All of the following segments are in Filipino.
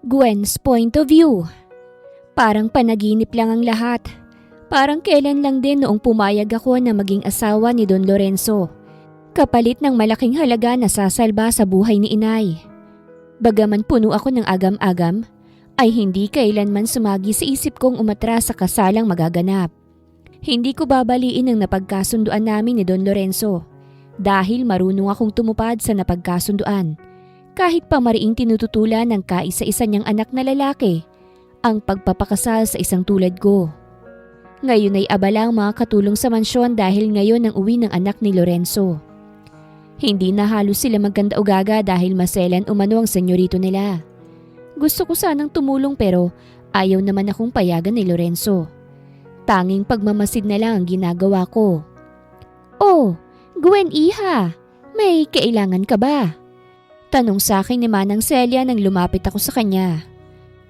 Gwen's point of view. Parang panaginip lang ang lahat. Parang kailan lang din noong pumayag ako na maging asawa ni Don Lorenzo. Kapalit ng malaking halaga na sasalba sa buhay ni inay. Bagaman puno ako ng agam-agam, ay hindi kailanman sumagi sa isip kong umatras sa kasalang magaganap. Hindi ko babaliin ang napagkasunduan namin ni Don Lorenzo dahil marunong akong tumupad sa napagkasunduan. Kahit pa mariing tinututulan ng kaisa-isa niyang anak na lalaki ang pagpapakasal sa isang tulad ko. Ngayon ay abala ang mga katulong sa mansyon dahil ngayon ang uwi ng anak ni Lorenzo. Hindi na halos sila magkanda ugaga dahil maselan umano ang senyorito nila. Gusto ko sanang tumulong pero ayaw naman akong payagan ni Lorenzo. Tanging pagmamasid na lang ang ginagawa ko. "Oh, Gwen iha, may kailangan ka ba?" Tanong sa akin ni Manang Celia nang lumapit ako sa kanya.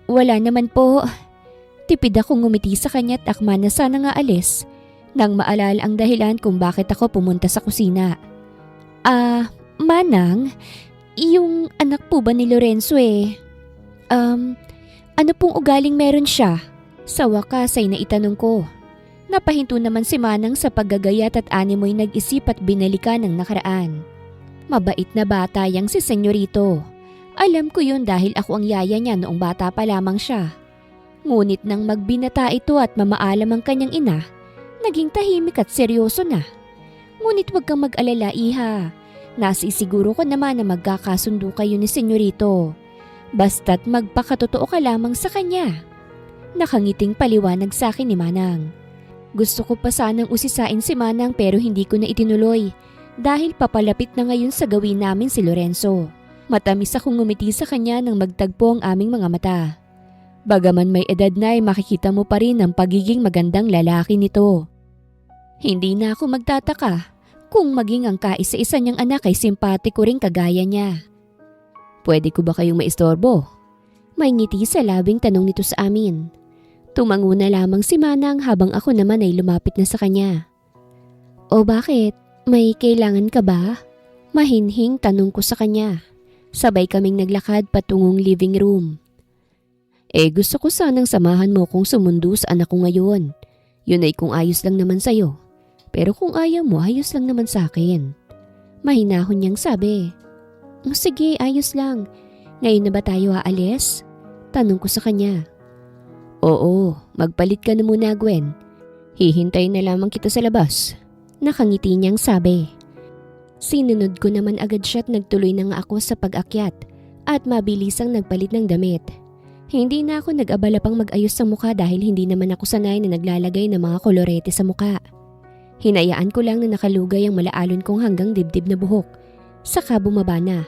"Wala naman po." Tipid akong ngumiti sa kanya at akma na sana nga alis nang maalala ang dahilan kung bakit ako pumunta sa kusina. Manang, yung anak po ba ni Lorenzo ano pong ugaling meron siya?" Sa wakas ay naitanong ko. Napahinto naman si Manang sa paggagayat at animoy nag-isip at binalikan ng nakaraan. Mabait na bata yang si senyorito. Alam ko yun dahil ako ang yaya niya noong bata pa lamang siya. Ngunit nang magbinata ito at mamaalam ang kanyang ina, naging tahimik at seryoso na. Ngunit wag kang mag-alala iha. Nasisiguro ko naman na magkakasundo kayo ni senyorito. Basta't magpakatotoo ka lamang sa kanya. Nakangiting paliwanag sa akin ni Manang. Gusto ko pa sanang usisain si Manang pero hindi ko na itinuloy dahil papalapit na ngayon sa gawin namin si Lorenzo. Matamis akong ngumiti sa kanya nang magtagpo ang aming mga mata. Bagaman may edad na ay makikita mo pa rin ang pagiging magandang lalaki nito. Hindi na ako magtataka kung maging ang kaisa-isa niyang anak ay simpatiko ring kagaya niya. "Pwede ko ba kayong maistorbo?" May ngiti sa labing tanong nito sa amin. Tumango na lamang si Manang habang ako naman ay lumapit na sa kanya. "O bakit? May kailangan ka ba?" Mahinhing tanong ko sa kanya. Sabay kaming naglakad patungong living room. Gusto ko sanang samahan mo kung sumundo sa anak ko ngayon. Yun ay kung ayos lang naman sa'yo. Pero kung ayaw mo, ayos lang naman sa akin." Mahinahon niyang sabi. "Sige, ayos lang. Ngayon na ba tayo aalis?" Tanong ko sa kanya. "Oo, magpalit ka na muna Gwen. Hihintayin na lamang kita sa labas." Nakangiti niyang sabi. Sinunod ko naman agad siya at nagtuloy na nga ako sa pag-akyat at mabilisang nagpalit ng damit. Hindi na ako nag-abala pang mag-ayos sa mukha dahil hindi naman ako sanay na naglalagay ng mga kolorete sa mukha. Hinayaan ko lang na nakalugay ang malaalon kong hanggang dibdib na buhok. Saka bumaba na.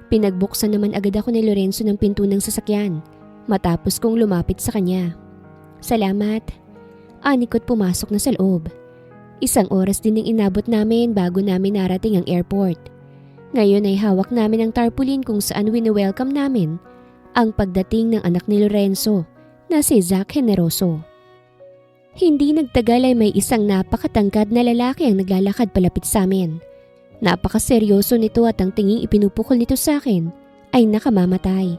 Pinagbuksan naman agad ako ni Lorenzo ng pinto ng sasakyan matapos kong lumapit sa kanya. "Salamat." Anikot pumasok na sa loob. 1 oras din ang inabot namin bago namin narating ang airport. Ngayon ay hawak namin ang tarpaulin kung saan wini-welcome namin ang pagdating ng anak ni Lorenzo na si Zach Generoso. Hindi nagtagal ay may isang napakatangkad na lalaki ang naglalakad palapit sa amin. Napakaseryoso nito at ang tinging ipinupukol nito sa akin ay nakamamatay.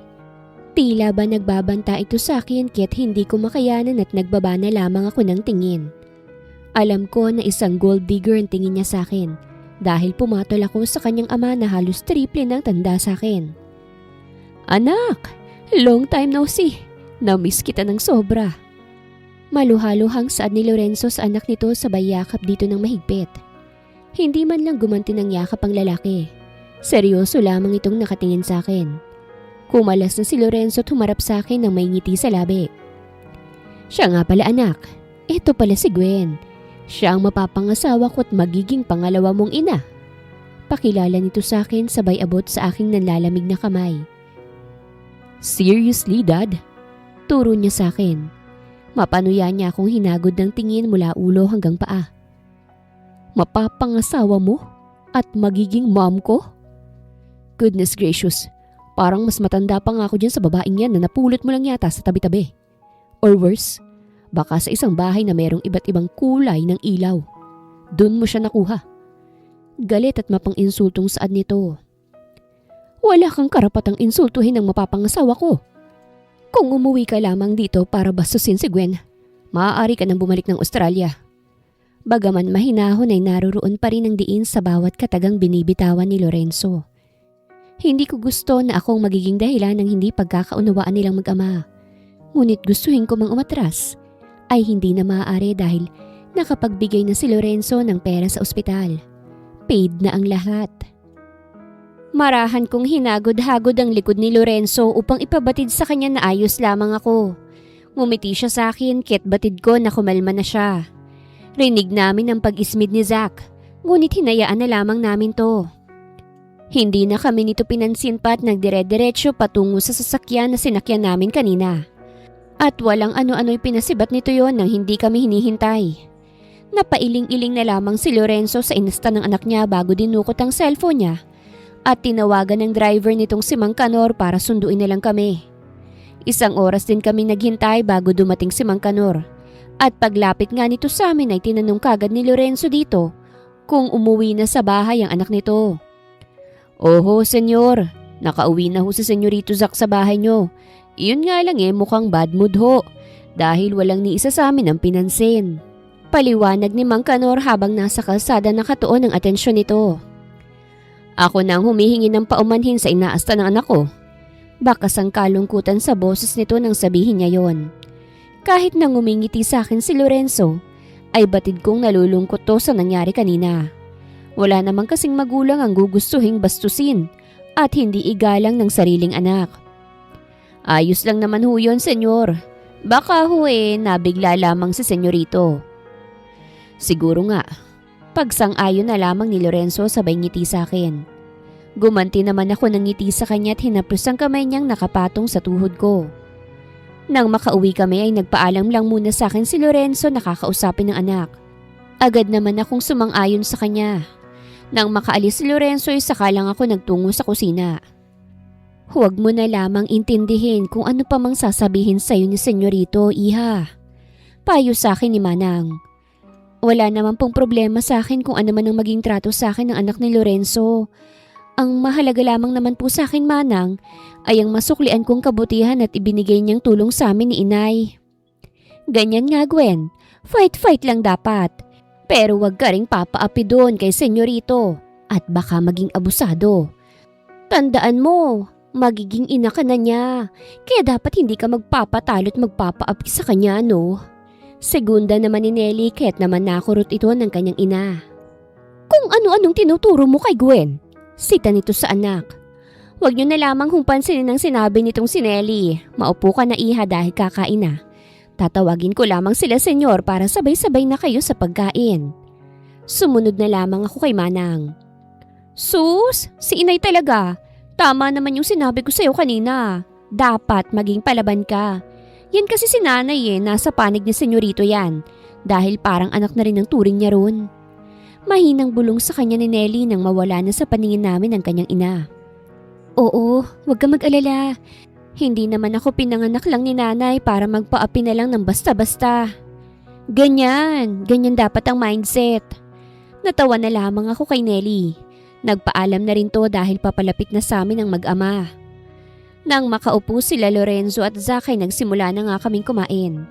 Tila ba nagbabanta ito sa akin kaya't hindi ko makayanan at nagbaba na lamang ako ng tingin. Alam ko na isang gold digger ang tingin niya sa akin dahil pumatol ako sa kanyang ama na halos triple ng tanda sa akin. "Anak, long time no see. Na-miss kita ng sobra." Maluhaluhang saad ni Lorenzo sa anak nito sabay yakap dito ng mahigpit. Hindi man lang gumanti ng yakap ang lalaki. Seryoso lamang itong nakatingin sa akin. Kumalas na si Lorenzo at humarap sa akin ng may ngiti sa labi. "Siya nga pala anak. Ito pala si Gwen. Siya ang mapapangasawa ko at magiging pangalawa mong ina." Pakilala nito sa akin sabay abot sa aking nanlalamig na kamay. "Seriously, Dad?" Turo niya sa akin. Mapanuya niya akong hinagod ng tingin mula ulo hanggang paa. "Mapapangasawa mo? At magiging mom ko?" Goodness gracious, parang mas matanda pa nga ako dyan sa babaeng yan na napulot mo lang yata sa tabi-tabi. Or worse, baka sa isang bahay na mayroong iba't ibang kulay ng ilaw. Doon mo siya nakuha. Galit at mapang-insultong saad nito. "Wala kang karapatang insultuhin ng mapapangasawa ko. Kung umuwi ka lamang dito para bastusin si Gwen, maaari ka nang bumalik ng Australia. Bagaman mahinahon ay naroroon pa rin ang diin sa bawat katagang binibitawan ni Lorenzo. Hindi ko gusto na akong magiging dahilan ng hindi pagkakaunawaan nilang mag-ama. Ngunit gustuhin ko mang umatras ay hindi na maaari dahil nakapagbigay na si Lorenzo ng pera sa ospital. Paid na ang lahat. Marahan kong hinagod-hagod ang likod ni Lorenzo upang ipabatid sa kanya na ayos lamang ako. Ngumiti siya sa akin kaya't batid ko na kumalma na siya. Rinig namin ang pag-ismid ni Zach, ngunit hinayaan na lamang namin to. Hindi na kami nito pinansin pa at nagdire-diretso patungo sa sasakyan na sinakyan namin kanina. At walang ano-ano'y pinasibat nito yon nang hindi kami hinihintay. Napailing-iling na lamang si Lorenzo sa inasta ng anak niya bago dinukot ang cellphone niya at tinawagan ng driver nitong si Mang Kanor para sunduin na lang kami. 1 oras din kami naghintay bago dumating si Mang Kanor. At paglapit nga nito sa amin ay tinanong kagad ni Lorenzo dito kung umuwi na sa bahay ang anak nito. Oho, senyor. Nakauwi na ho si senyorito Zach sa bahay nyo. Iyon nga lang mukhang bad mood ho dahil walang ni isa sa amin ang pinansin. Paliwanag ni Mang Kanor habang nasa kalsada nakatuon ang atensyon nito. Ako nang humihingi ng paumanhin sa inaasta ng anak ko. Bakas ang kalungkutan sa boses nito nang sabihin niya yon. Kahit nang umingiti sa akin si Lorenzo, ay batid kong nalulungkot to sa nangyari kanina. Wala namang kasing magulang ang gugustuhing bastusin at hindi igalang ng sariling anak. Ayos lang naman ho yun, senyor. Baka ho nabigla lamang si senyorito. Siguro nga. Pagsang-ayon na lamang ni Lorenzo sabay ngiti sa akin. Gumanti naman ako ng ngiti sa kanya at hinaplos ang kamay niyang nakapatong sa tuhod ko. Nang makauwi kami ay nagpaalam lang muna sa akin si Lorenzo na kakausapin ng anak. Agad naman akong sumang-ayon sa kanya. Nang makaalis si Lorenzo ay saka lang ako nagtungo sa kusina. Huwag mo na lamang intindihin kung ano pa mang sasabihin sa'yo ni senyorito, iha. Payo sa akin ni Manang. Wala naman pong problema sa akin kung ano man ang maging trato sa akin ng anak ni Lorenzo. Ang mahalaga lamang naman po sa akin, Manang, ay ang masuklian kong kabutihan at ibinigay niyang tulong sa amin ni Inay. Ganyan nga, Gwen. Fight lang dapat. Pero wag ka ring papaapi doon kay senyorito at baka maging abusado. Tandaan mo, magiging ina ka na niya. Kaya dapat hindi ka magpapatalo at magpapaapi sa kanya, no? Segunda naman ni Nelly kaya't naman nakurot ito ng kanyang ina. Kung ano-anong tinuturo mo kay Gwen, sita nito sa anak. Huwag niyo na lamang pansinin ang sinabi nitong si Nelly. Maupo ka na, iha, dahil kakain na. Tatawagin ko lamang sila, senyor, para sabay-sabay na kayo sa pagkain. Sumunod na lamang ako kay Manang. Sus, si Inay talaga. Tama naman yung sinabi ko sa'yo kanina. Dapat maging palaban ka. Yan kasi si nanay nasa panig ni senyorito yan. Dahil parang anak na rin ang turing niya ron. Mahinang bulong sa kanya ni Nelly nang mawala na sa paningin namin ang kanyang ina. Oo, huwag ka mag-alala. Hindi naman ako pinanganak lang ni nanay para magpaapi na lang ng basta-basta. Ganyan dapat ang mindset. Natawa na lamang ako kay Nelly. Nagpaalam na rin to dahil papalapit na sa amin ang mag-ama. Nang makaupo sila Lorenzo at Zach ay nagsimula na nga kaming kumain.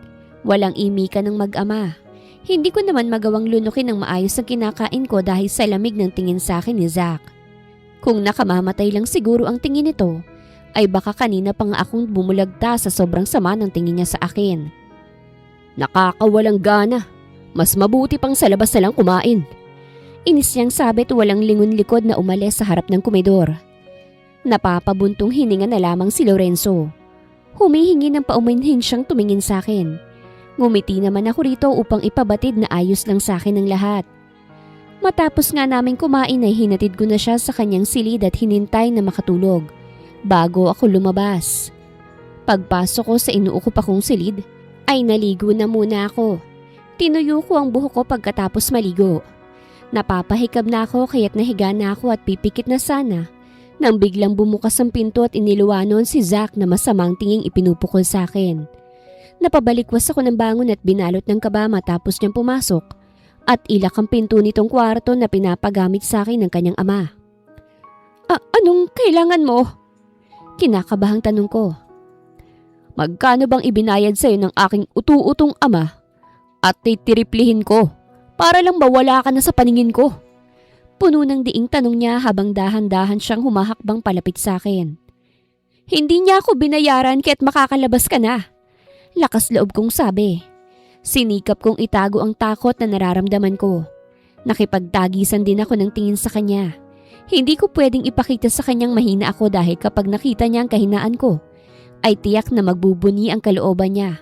Walang imika ng mag-ama. Hindi ko naman magawang lunukin ng maayos ang kinakain ko dahil sa lamig ng tingin sa akin ni Zach. Kung nakamamatay lang siguro ang tingin nito, ay baka kanina pa nga akong bumulagta sa sobrang sama ng tingin niya sa akin. Nakakawalang gana. Mas mabuti pang sa labas na lang kumain. Inis niyang sabit walang lingon-likod na umalis sa harap ng komedor. Napapabuntong hininga na lamang si Lorenzo. Humihingi ng paumanhin siyang tumingin sa akin. Ngumiti naman ako rito upang ipabatid na ayos lang sa akin ang lahat. Matapos nga namin kumain ay hinatid ko na siya sa kanyang silid at hinintay na makatulog. Bago ako lumabas. Pagpasok ko sa inuukup akong silid, ay naligo na muna ako. Tinuyo ko ang buhok ko pagkatapos maligo. Napapahikab na ako kaya't nahiga na ako at pipikit na sana. Nang biglang bumukas ang pinto at iniluwanon si Zach na masamang tinging ipinupukol sa akin. Napabalikwas ako ng bangon at binalot ng kaba matapos niyang pumasok. At ilak ang pinto nitong kwarto na pinapagamit sa akin ng kanyang ama. Anong kailangan mo? Kinakabahang tanong ko. Magkano bang ibinayad sa'yo ng aking utu-utong ama at titiriplihin ko para lang mawala ka na sa paningin ko? Puno ng diing tanong niya habang dahan-dahan siyang humahakbang palapit sa akin. Hindi niya ako binayaran kaya't makakalabas ka na. Lakas loob kong sabi. Sinikap kong itago ang takot na nararamdaman ko. Nakipagtagisan din ako ng tingin sa kanya. Hindi ko pwedeng ipakita sa kanyang mahina ako dahil kapag nakita niya ang kahinaan ko, ay tiyak na magbubuni ang kalooban niya.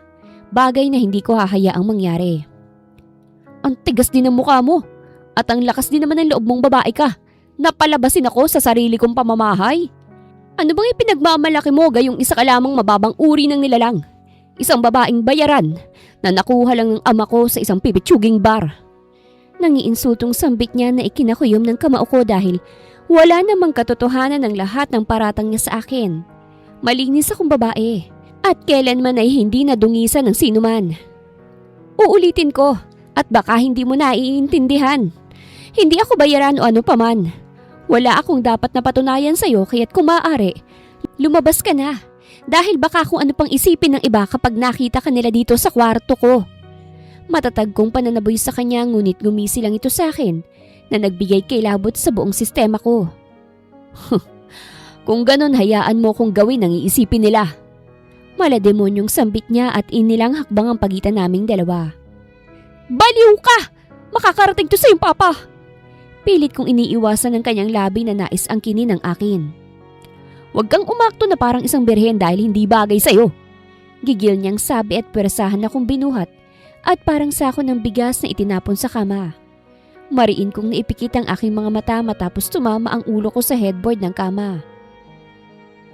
Bagay na hindi ko hahayaang mangyari. Ang tigas din ng mukha mo at ang lakas din naman ng loob mong babae ka. Napalabasin ako sa sarili kong pamamahay. Ano bang ipinagmamalaki mo gayong isa ka lamang mababang uri ng nilalang? Isang babaeng bayaran na nakuha lang ng ama ko sa isang pipitsuging bar. Nangiinsultong sambit niya na ikinakuyom ng kamao ko dahil wala namang katotohanan ng lahat ng paratang niya sa akin. Malinis akong babae at kailanman ay hindi nadungisan ng sinuman. Uulitin ko at baka hindi mo naiintindihan. Hindi ako bayaran o ano paman. Wala akong dapat na patunayan sa'yo kaya't kung maaari, lumabas ka na. Dahil baka kung ano pang isipin ng iba kapag nakita ka nila dito sa kwarto ko. Matatag kong pananaboy sa kanya ngunit ngumisi lang ito sa akin na nagbigay kilabot sa buong sistema ko. Kung ganon hayaan mo kong gawin ang iisipin nila. Malademonyong sambit niya at inilang hakbang ang pagitan naming dalawa. Baliw ka! Makakarating to sa iyong papa! Pilit kong iniiwasan ng kanyang labi na nais angkinin ng akin. Huwag kang umakto na parang isang birhen dahil hindi bagay sa'yo. Gigil niyang sabi at pwersahan akong binuhat at parang sako ng bigas na itinapon sa kama. Mariin kong naipikit ang aking mga mata matapos tumama ang ulo ko sa headboard ng kama.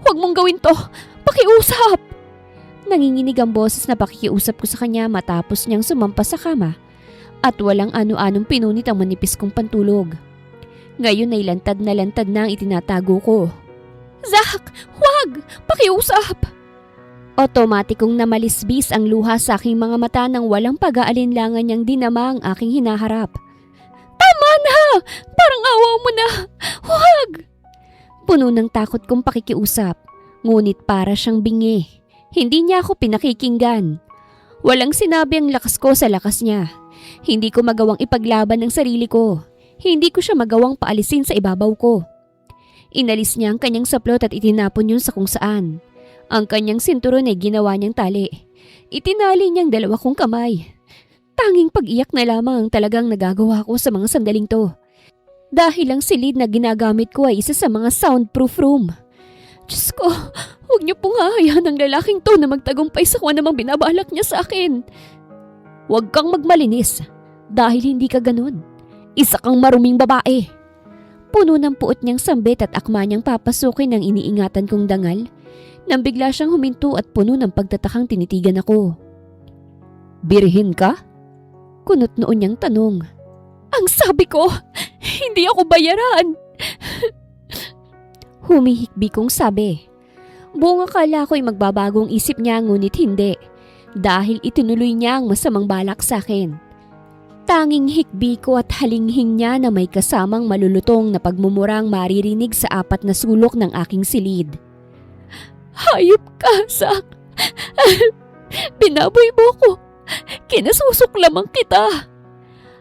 Huwag mong gawin to! Pakiusap! Nanginginig ang boses na pakikiusap ko sa kanya matapos niyang sumampas sa kama at walang ano-anong pinunit ang manipis kong pantulog. Ngayon ay lantad na ang itinatago ko. Zach! Huwag! Pakiusap! Otomatikong namalisbis ang luha sa aking mga mata nang walang pag-aalinlangan niyang dinama ang aking hinaharap. Tama na! Parang awa mo na! Huwag! Puno ng takot kong pakikiusap, ngunit para siyang bingi. Hindi niya ako pinakikinggan. Walang sinabi ang lakas ko sa lakas niya. Hindi ko magawang ipaglaban ang sarili ko. Hindi ko siya magawang paalisin sa ibabaw ko. Inalis niya ang kanyang saplot at itinapon yun sa kung saan. Ang kanyang sinturon ay ginawa niyang tali. Itinali niyang dalawa kong kamay. Tanging pag-iyak na lamang ang talagang nagagawa ko sa mga sandaling to. Dahil ang silid na ginagamit ko ay isa sa mga soundproof room. Diyos ko, huwag niyo pong hahayaan ang lalaking to na magtagumpay sa kung anumang binabalak niya sa akin. Huwag kang magmalinis dahil hindi ka ganun. Isa kang maruming babae. Puno ng puot niyang sambit at akma niyang papasukin ang iniingatan kong dangal nang bigla siyang huminto at puno ng pagtatakang tinitigan ako. Birhen ka? Kunot noon niyang tanong. Ang sabi ko, hindi ako bayaran. Humihikbi kong sabi. Buong akala ko'y magbabagong isip niya ngunit hindi dahil itinuloy niya ang masamang balak sa akin. Tanging hikbi ko at halinghing niya na may kasamang malulutong na pagmumurang maririnig sa apat na sulok ng aking silid. Hayop ka, Zach! Binaboy mo ko! Kinasusuklaman kita!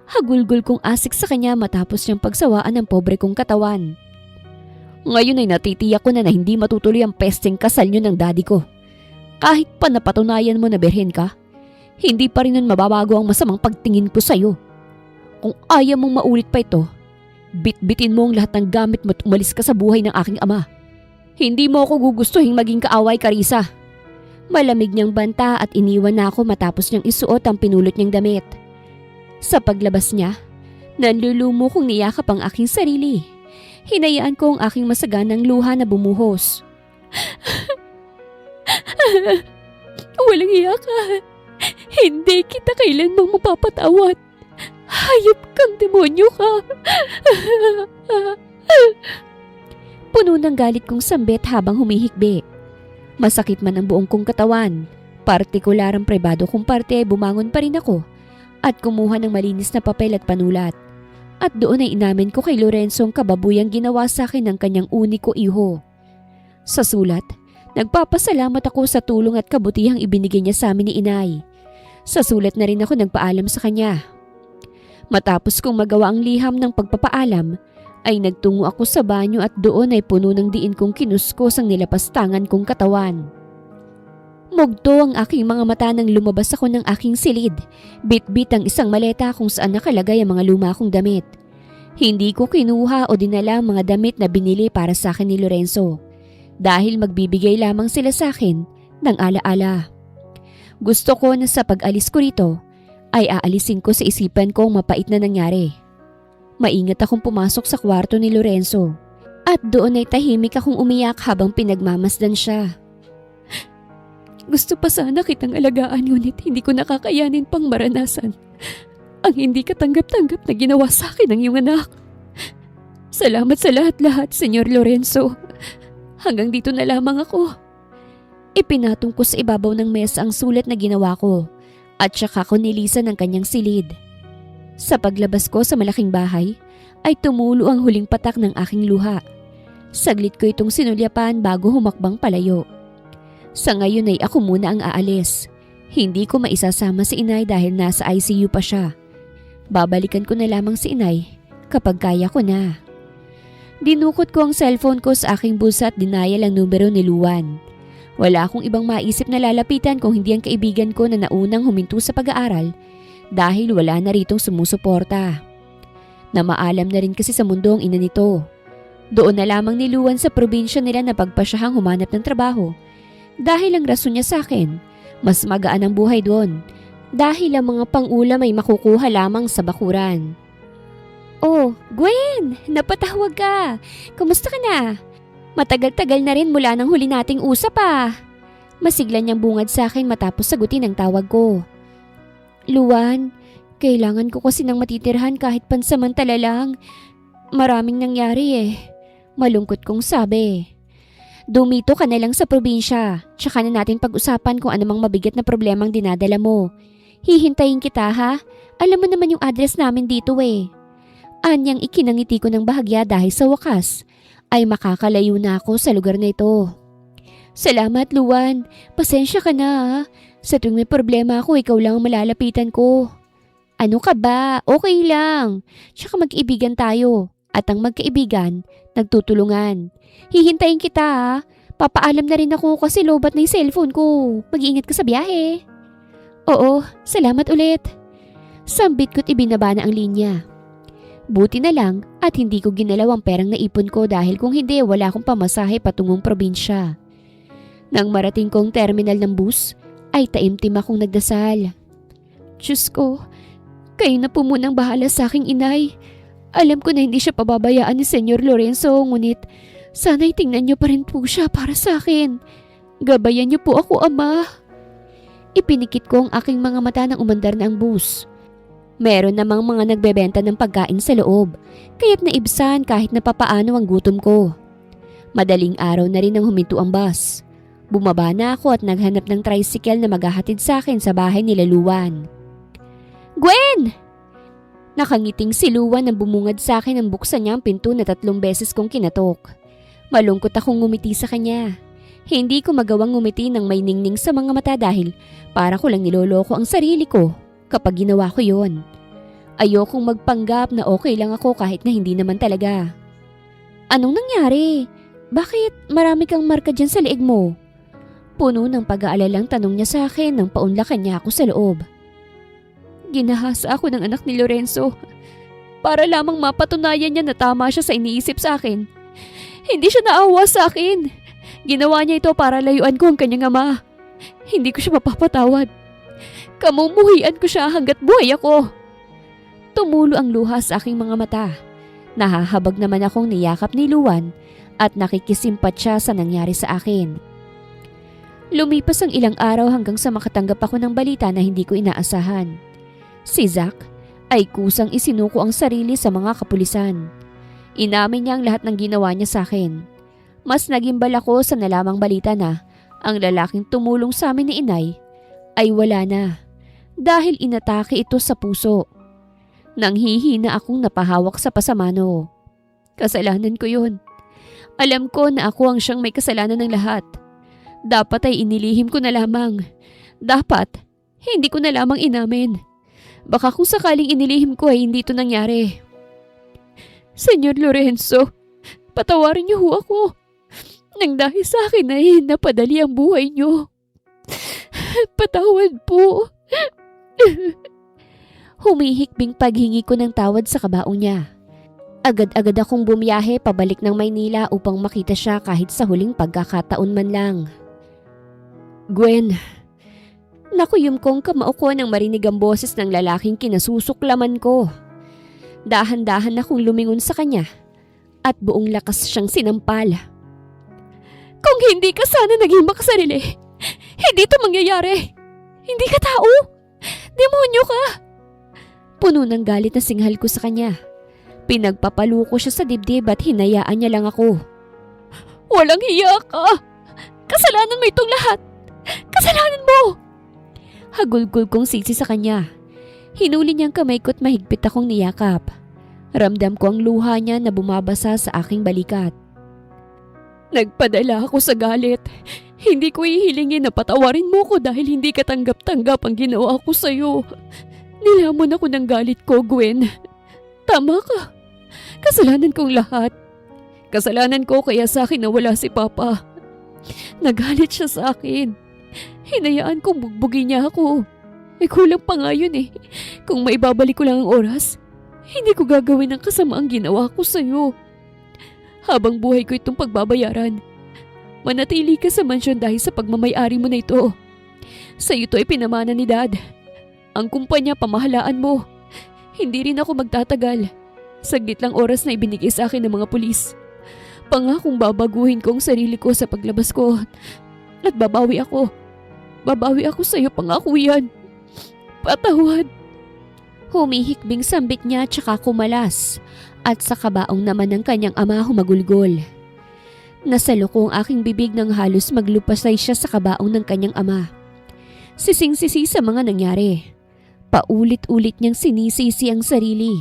Hagulgul kong asik sa kanya matapos niyang pagsawaan ng pobre kong katawan. Ngayon ay natitiyak ko na hindi matutuloy ang pesteng kasal niyo ng daddy ko. Kahit pa napatunayan mo na birhen ka, hindi pa rin nun mababago ang masamang pagtingin ko sa'yo. Kung ayaw mong maulit pa ito, bitbitin mo ang lahat ng gamit mo at umalis ka sa buhay ng aking ama. Hindi mo ako gugustuhin maging kaaway, Carissa. Malamig niyang banta at iniwan na ako matapos niyang isuot ang pinulot niyang damit. Sa paglabas niya, nanlulumo kong niyakap ang aking sarili. Hinayaan ko ang aking masaganang luha na bumuhos. Walang iya ka. Hindi kita kailanmang mapapatawad. Hayop kang demonyo ka. Puno ng galit kong sambit habang humihikbi. Masakit man ang buong kong katawan. Partikular ang pribado kong parte ay bumangon pa rin ako at kumuha ng malinis na papel at panulat. At doon ay inamin ko kay Lorenzo ang kababuyang ginawa sa akin ng kanyang uniko iho. Sa sulat, Nagpapasalamat ako sa tulong at kabutihang ibinigay niya sa amin ni inay. Sa sulat na rin ako nagpaalam sa kanya. Matapos kong magawa ang liham ng pagpapaalam, ay nagtungo ako sa banyo at doon ay puno ng diin kong kinuskos ang nilapastangan kong katawan. Mugto ang aking mga mata nang lumabas ako ng aking silid. Bit-bit ang isang maleta kung saan nakalagay ang mga luma kong damit. Hindi ko kinuha o dinala ang mga damit na binili para sa akin ni Lorenzo dahil magbibigay lamang sila sa akin ng alaala. Gusto ko na sa pag-alis ko rito ay aalisin ko sa isipan ko ang mapait na nangyari. Maingat akong pumasok sa kwarto ni Lorenzo at doon ay tahimik akong umiyak habang pinagmamasdan siya. Gusto pa sana kitang alagaan ngunit hindi ko nakakayanin pang maranasan ang hindi katanggap-tanggap na ginawa sa akin ng iyong anak. Salamat sa lahat-lahat, Senyor Lorenzo. Hanggang dito na lamang ako. Ipinatong ko sa ibabaw ng mesa ang sulat na ginawa ko at saka ko nilisan ang kanyang silid. Sa paglabas ko sa malaking bahay ay tumulo ang huling patak ng aking luha. Saglit ko itong sinulyapan bago humakbang palayo. Sa ngayon ay ako muna ang aalis. Hindi ko maisasama si inay dahil nasa ICU pa siya. Babalikan ko na lamang si inay kapag kaya ko na. Dinukot ko ang cellphone ko sa aking bulsa at dinayal ang numero ni Luan. Wala akong ibang maisip na lalapitan kung hindi ang kaibigan ko na naunang huminto sa pag-aaral dahil wala na ritong sumusuporta. Na maalam na rin kasi sa mundo ang ina nito. Doon na lamang ni Luan sa probinsya nila na pagpasyahang humanap ng trabaho. Dahil ang rason niya sa akin, mas magaan ang buhay doon. Dahil ang mga pang-ulam ay makukuha lamang sa bakuran. Oh, Gwen! Napatawag ka! Kumusta ka na? Matagal-tagal na rin mula nang huli nating usap Masigla niyang bungad sa akin matapos sagutin ang tawag ko. Luan, kailangan ko kasi ng matitirhan kahit pansamantala lang. Maraming nangyari Malungkot kong sabi. Dumito ka na lang sa probinsya, tsaka na natin pag-usapan kung anumang mabigat na problemang dinadala mo. Hihintayin kita ha? Alam mo naman yung address namin dito Anyang ikinangiti ko ng bahagya dahil sa wakas ay makakalayo na ako sa lugar na ito. Salamat Luan, pasensya ka na Sa tuwing may problema ako, ikaw lang ang malalapitan ko. Ano ka ba? Okay lang. Tsaka mag-ibigan tayo. At ang magkaibigan, nagtutulungan. Hihintayin kita Papaalam na rin ako kasi lobat na yung cellphone ko. Mag-iingat ka sa biyahe. Oo, salamat ulit. Sambit ko't ibinaba na ang linya. Buti na lang at hindi ko ginalaw ang perang naipon ko dahil kung hindi wala akong pamasahe patungong probinsya. Nang marating kong terminal ng bus, ay taimtim akong nagdasal. Diyos ko, kayo na po munang bahala sa aking inay. Alam ko na hindi siya pababayaan ni Senyor Lorenzo, ngunit sana'y tingnan niyo pa rin po siya para sa akin. Gabayan niyo po ako, Ama. Ipinikit ko ang aking mga mata nang umandar na ang bus. Meron namang mga nagbebenta ng pagkain sa loob, kaya't naibsan kahit na papaano ang gutom ko. Madaling araw na rin nang huminto ang bus. Bumaba na ako at naghanap ng tricycle na maghahatid sa akin sa bahay nila Luan. Gwen! Nakangiting si Luan nang bumungad sa akin nang buksan niya ang pinto na 3 beses kong kinatok. Malungkot akong ngumiti sa kanya. Hindi ko magawang ngumiti nang may ningning sa mga mata dahil para ko lang niloloko ang sarili ko kapag ginawa ko yon. Ayokong magpanggap na okay lang ako kahit na hindi naman talaga. Anong nangyari? Bakit marami kang marka dyan sa leeg mo? Puno ng pag-aalalang tanong niya sa akin nang paunlakan niya ako sa loob. Ginahasa ako ng anak ni Lorenzo para lamang mapatunayan niya na tama siya sa iniisip sa akin. Hindi siya naawa sa akin. Ginawa niya ito para layuan ko ang kanyang ama. Hindi ko siya mapapatawad. Kamumuhian ko siya hanggat buhay ako. Tumulo ang luha sa aking mga mata. Nahahabag naman akong niyakap ni Luan at nakikisimpat siya sa nangyari sa akin. Lumipas ang ilang araw hanggang sa makatanggap ako ng balita na hindi ko inaasahan. Si Zach ay kusang isinuko ang sarili sa mga kapulisan. Inamin niya ang lahat ng ginawa niya sa akin. Mas nagimbal ako sa nalamang balita na ang lalaking tumulong sa amin ni inay ay wala na dahil inatake ito sa puso. Nanghihina akong napahawak sa pasamano. Kasalanan ko yun. Alam ko na ako ang siyang may kasalanan ng lahat. Dapat ay inilihim ko na lamang. Dapat, hindi ko na lamang inamin. Baka kung sakaling inilihim ko ay hindi ito nangyari. Senyor Lorenzo, patawarin niyo ho ako. Nang dahil sa akin ay napadali ang buhay niyo. Patawad po. Humihikbing paghingi ko ng tawad sa kabaong niya. Agad-agad akong bumiyahe pabalik ng Maynila upang makita siya kahit sa huling pagkakataon man lang. Gwen, nakuyom kong kamao ko nang marinig ang boses ng lalaking kinasusuklaman ko. Dahan-dahan akong lumingon sa kanya at buong lakas siyang sinampal. Kung hindi ka sana naging makasarili, hindi ito mangyayari. Hindi ka tao. Demonyo ka. Puno ng galit na singhal ko sa kanya. Pinagpapalo ko siya sa dibdib at hinayaan niya lang ako. Walang hiya ka! Kasalanan mo itong lahat! Kasalanan mo! Hagulgul kong sisi sa kanya. Hinuli niyang kamay ko at mahigpit akong niyakap. Ramdam ko ang luha niya na bumabasa sa aking balikat. Nagpadala ako sa galit. Hindi ko ihilingin na patawarin mo ko dahil hindi ka tanggap-tanggap ang ginawa ko sa'yo. Nilamon ako ng galit ko, Gwen. Tama ka. Kasalanan kong lahat. Kasalanan ko kaya sa akin nawala si Papa. Nagalit siya sa akin. Hinayaan kong bugbugin niya ako. Kulang pa nga yun eh. Kung maibabalik ko lang ang oras, hindi ko gagawin ang kasamaang ginawa ko sa'yo. Habang buhay ko itong pagbabayaran. Manatili ka sa mansyon dahil sa pagmamayari mo na ito. Sa'yo to ay pinamana ni Dad. Ang kumpanya pamahalaan mo. Hindi rin ako magtatagal. Saglit lang oras na ibinigay sa akin ng mga pulis. Pangakong babaguhin ko ang sarili ko sa paglabas ko. At babawi ako. Babawi ako sa iyo, pangako yan. Patawad. Humihikbing sambit niya tsaka kumalas. At sa kabaong naman ng kanyang ama humagulgol. Nasaloko ang aking bibig nang halos maglupasay siya sa kabaong ng kanyang ama. Sising-sisi sa mga nangyari. Paulit-ulit niyang sinisisi ang sarili.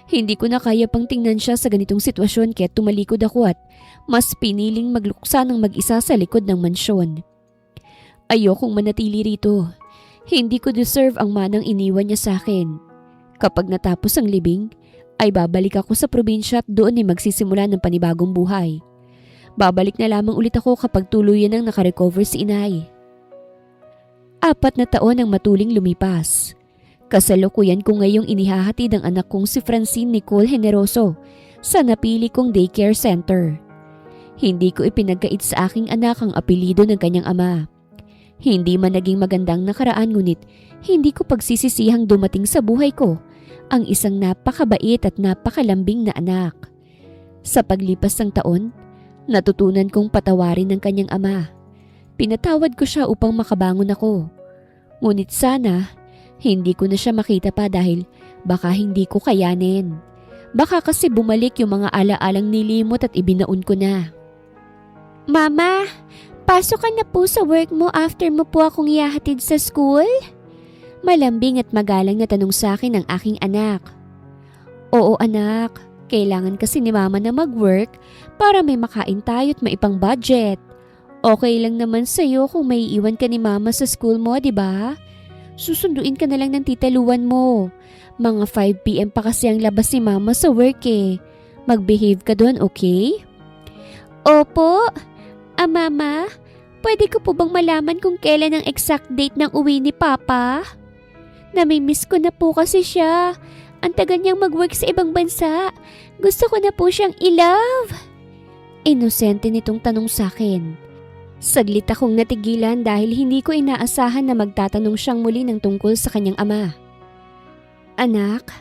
Hindi ko na kaya pang tingnan siya sa ganitong sitwasyon kaya tumalikod ako at mas piniling magluksa ng mag-isa sa likod ng mansyon. Ayokong manatili rito. Hindi ko deserve ang manang iniwan niya sa akin. Kapag natapos ang libing, ay babalik ako sa probinsya at doon ay magsisimula ng panibagong buhay. Babalik na lamang ulit ako kapag tuluyan ang nakarecover si inay. 4 na taon ang matuling lumipas. Kasalukuyan ko ngayong inihahatid ang anak kong si Francine Nicole Generoso sa napili kong daycare center. Hindi ko ipinagkait sa aking anak ang apelido ng kanyang ama. Hindi man naging magandang nakaraan ngunit hindi ko pagsisisihang dumating sa buhay ko ang isang napakabait at napakalambing na anak. Sa paglipas ng taon, natutunan kong patawarin ng kanyang ama. Pinatawad ko siya upang makabangon ako. Ngunit sana, hindi ko na siya makita pa dahil baka hindi ko kayanin. Baka kasi bumalik yung mga alaalang nilimot at ibinaon ko na. Mama, pasok ka na po sa work mo after mo po akong ihahatid sa school? Malambing at magalang na tanong sa akin ng aking anak. Oo anak, kailangan kasi ni mama na mag-work para may makain tayo at maipang budget. Okay lang naman sa'yo kung may iwan ka ni mama sa school mo, di ba? Susunduin ka na lang ng tita Luan mo. Mga 5 PM pa kasi ang labas ni mama sa work eh. Mag-behave ka doon, okay? Opo. Mama, pwede ko po bang malaman kung kailan ang exact date ng uwi ni Papa? Namimiss ko na po kasi siya. Ang tagal niyang mag-work sa ibang bansa. Gusto ko na po siyang i-love. Inosente nitong tanong sa akin. Saglit akong natigilan dahil hindi ko inaasahan na magtatanong siyang muli ng tungkol sa kanyang ama. Anak,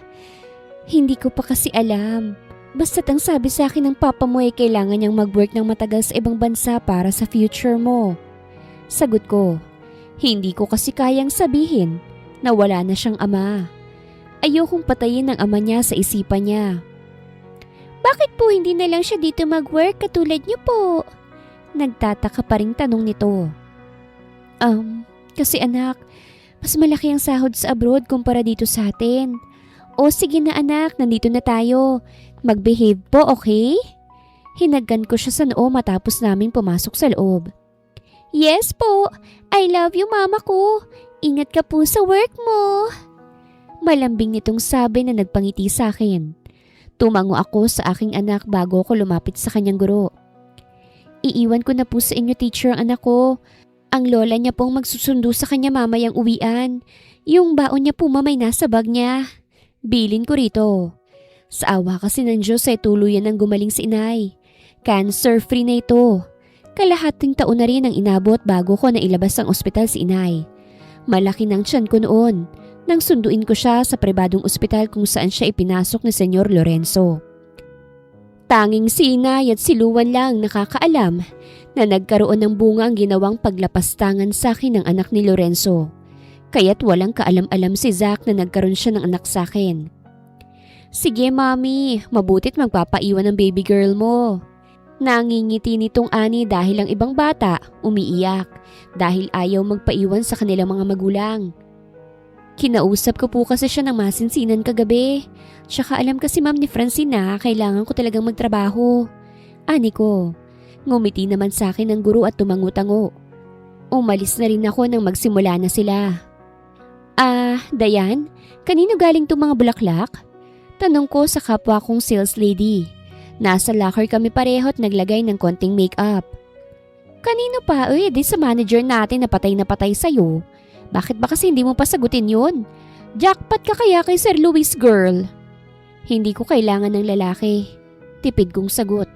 hindi ko pa kasi alam. Basta't ang sabi sa akin ng papa mo ay kailangan niyang mag-work ng matagal sa ibang bansa para sa future mo. Sagot ko, hindi ko kasi kayang sabihin na wala na siyang ama. Ayokong patayin ng ama niya sa isipan niya. Bakit po hindi na lang siya dito mag-work katulad niyo po? Nagtataka pa ring tanong nito. Kasi anak, mas malaki ang sahod sa abroad kumpara dito sa atin. O sige na anak, nandito na tayo. Mag-behave po, okay? Hinagkan ko siya sa noo matapos naming pumasok sa loob. Yes po, I love you mama ko. Ingat ka po sa work mo. Malambing nitong sabi na nagpangiti sa akin. Tumango ako sa aking anak bago ako lumapit sa kanyang guro. Iiwan ko na po sa inyo teacher ang anak ko. Ang lola niya pong magsusundo sa kanya mamayang uwian. Yung baon niya po mamay nasa bag niya. Bilin ko rito. Sa awa kasi ng Diyos ay tuluyan ng gumaling si inay. Cancer-free na ito. Kalahating taon na rin ang inabot bago ko nailabas ang ospital si inay. Malaki ng tiyan ko noon nang sunduin ko siya sa pribadong ospital kung saan siya ipinasok ni Senyor Lorenzo. Tanging si inay at si Luwan lang nakakaalam na nagkaroon ng bunga ang ginawang paglapastangan sa akin ng anak ni Lorenzo. Kaya't walang kaalam-alam si Zach na nagkaroon siya ng anak sa akin. Sige mami, mabutit magpapaiwan ng baby girl mo. Nangingiti nitong ani dahil ang ibang bata umiiyak dahil ayaw magpaiwan sa kanilang mga magulang. Kinausap ko po kasi siya ng masinsinan kagabi. Tsaka alam kasi ma'am ni Francine na kailangan ko talagang magtrabaho. Ani ko, ngumiti naman sa akin ng guro at tumango-tango. Umalis na rin ako nang magsimula na sila. Dayan, kanino galing tong mga bulaklak? Tanong ko sa kapwa kong sales lady. Nasa locker kami pareho at naglagay ng konting makeup. Kanino pa? Di sa manager natin na patay sa'yo. Bakit ba kasi hindi mo pa sagutin yun? Jackpot ka kaya kay Sir Luis girl? Hindi ko kailangan ng lalaki. Tipid kong sagot.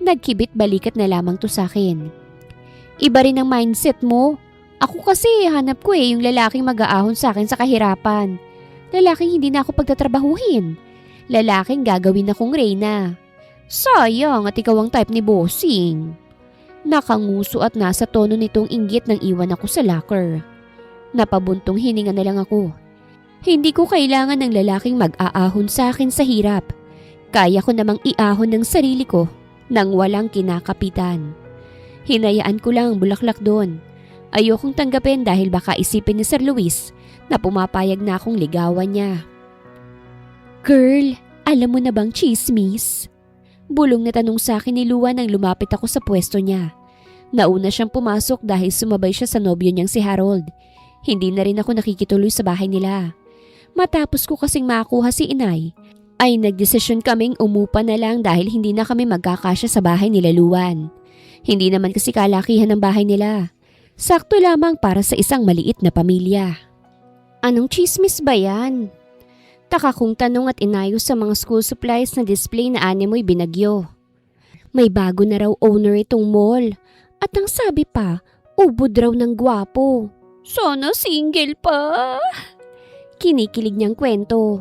Nagkibit balikat na lamang to sa akin. Iba rin ang mindset mo. Ako kasi hanap ko yung lalaking mag-aahon sa akin sa kahirapan. Lalaking hindi na ako pagtatrabahuhin. Lalaking gagawin akong reyna. Sayang at ikaw ang type ni bossing. Nakanguso at nasa tono nitong inggit nang iwan ako sa locker. Napabuntong hininga na lang ako. Hindi ko kailangan ng lalaking mag-aahon sa akin sa hirap. Kaya ko namang iahon ng sarili ko nang walang kinakapitan. Hinayaan ko lang ang bulaklak doon. Ayokong tanggapin dahil baka isipin ni Sir Luis na pumapayag na akong ligawan niya. Girl, alam mo na bang chismis? Bulong na tanong sa akin ni Luwan nang lumapit ako sa pwesto niya. Nauna siyang pumasok dahil sumabay siya sa nobyo niyang si Harold. Hindi na rin ako nakikituloy sa bahay nila. Matapos ko kasing makuha si inay, ay nagdesisyon kaming umupa na lang dahil hindi na kami magkakasya sa bahay nila Luwan. Hindi naman kasi kalakihan ng bahay nila. Sakto lamang para sa isang maliit na pamilya. Anong chismis ba yan? Taka kong tanong at inayos sa mga school supplies na display na animoy binagyo. May bago na raw owner itong mall. At ang sabi pa, ubod raw ng gwapo. Sana single pa. Kinikilig niyang kwento.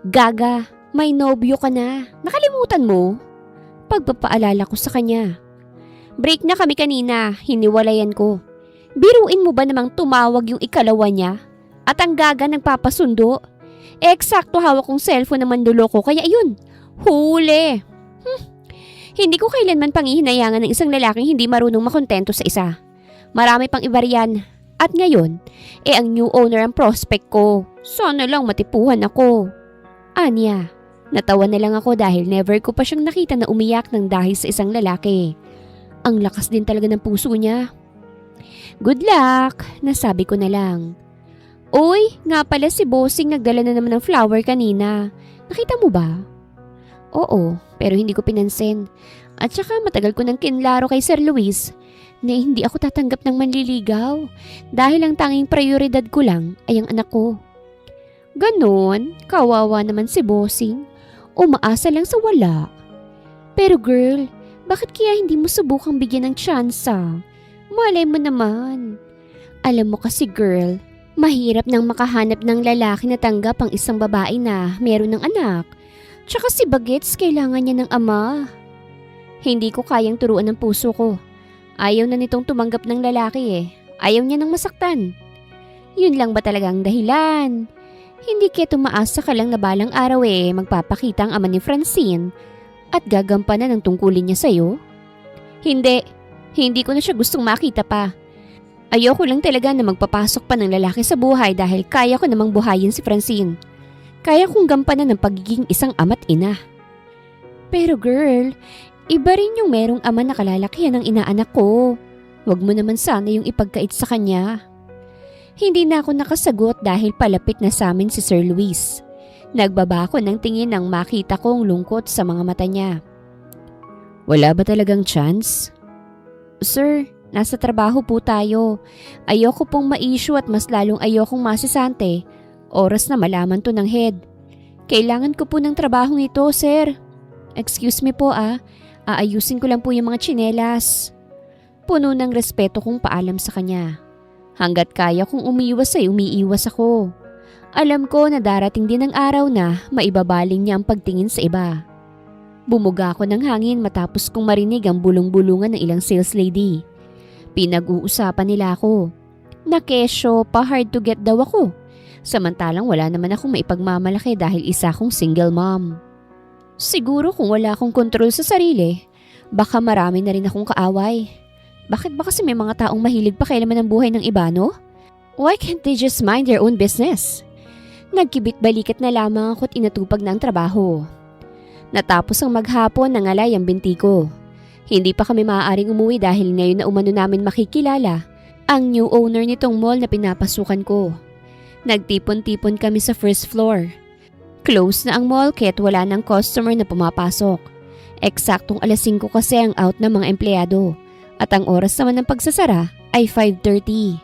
Gaga, may nobyo ka na. Nakalimutan mo? Pagpapaalala ko sa kanya. Break na kami kanina, hiniwalayan ko. Biruin mo ba namang tumawag yung ikalawa niya? At ang gaga nagpapasundo? Eksakto hawak kong cellphone ng manduloko kaya yun, huli. Hindi ko kailanman pangihinayangan ng isang lalaking hindi marunong makontento sa isa. Marami pang iba riyan. At ngayon, ang new owner ang prospect ko. Sana lang matipuhan ako. Anya, natawa na lang ako dahil never ko pa siyang nakita na umiyak ng dahil sa isang lalaki. Ang lakas din talaga ng puso niya. Good luck, nasabi ko na lang. Uy, nga pala si Bossing nagdala na naman ng flower kanina. Nakita mo ba? Oo, pero hindi ko pinansin. At saka matagal ko nang kinlaro kay Sir Luis na hindi ako tatanggap ng manliligaw dahil ang tanging prioridad ko lang ay ang anak ko. Ganon, kawawa naman si Bossing. Umaasa lang sa wala. Pero girl, bakit kaya hindi mo subukang bigyan ng tsansa? Malay mo naman. Alam mo kasi girl, mahirap nang makahanap ng lalaki na tanggap ang isang babae na meron ng anak. Tsaka si Bagets kailangan niya ng ama. Hindi ko kayang turuan ng puso ko. Ayaw na nitong tumanggap ng lalaki Ayaw niya nang masaktan. Yun lang ba talaga ang dahilan? Hindi kaya tumaasa ka lang na balang araw magpapakita ang ama ni Francine at gagampanan ng tungkulin niya sa'yo? Hindi ko na siya gustong makita pa. Ayoko lang talaga na magpapasok pa ng lalaki sa buhay dahil kaya ko namang buhayin si Francine. Kaya kong gampanan ng pagiging isang ama't ina. Pero girl, iba rin yung merong ama na kalalakihan ng inaanak ko. Wag mo naman sana yung ipagkait sa kanya. Hindi na ako nakasagot dahil palapit na sa amin si Sir Luis. Nagbaba ako ng tingin nang makita kong lungkot sa mga mata niya. Wala ba talagang chance? Sir, nasa trabaho po tayo. Ayoko pong ma-issue at mas lalong ayokong masisante. Oras na malaman to ng head. Kailangan ko po ng trabahong ito, sir. Excuse me po aayusin ko lang po yung mga tsinelas. Puno ng respeto kong paalam sa kanya. Hanggat kaya kong umiwas ay umiiwas ako. Alam ko na darating din ang araw na maibabaling niya ang pagtingin sa iba. Bumuga ako ng hangin matapos kong marinig ang bulong-bulungan ng ilang sales lady. Pinag-uusapan nila ako. Na kesyo pa hard to get daw ako. Samantalang wala naman akong maipagmamalaki dahil isa akong single mom. Siguro kung wala akong kontrol sa sarili, baka marami na rin akong kaaway. Bakit ba kasi may mga taong mahilig pa kailaman ng buhay ng iba, no? Why can't they just mind their own business? Nagkibit-balikat na lamang ako at inatupag na ang trabaho. Natapos ang maghapon, nangalay ang binti ko. Hindi pa kami maaaring umuwi dahil ngayon na umano namin makikilala ang new owner nitong mall na pinapasukan ko. Nagtipon-tipon kami sa first floor. Close na ang mall kaya't wala ng customer na pumapasok. Eksaktong alas 5 kasi ang out ng mga empleyado at ang oras naman ng pagsasara ay 5:30.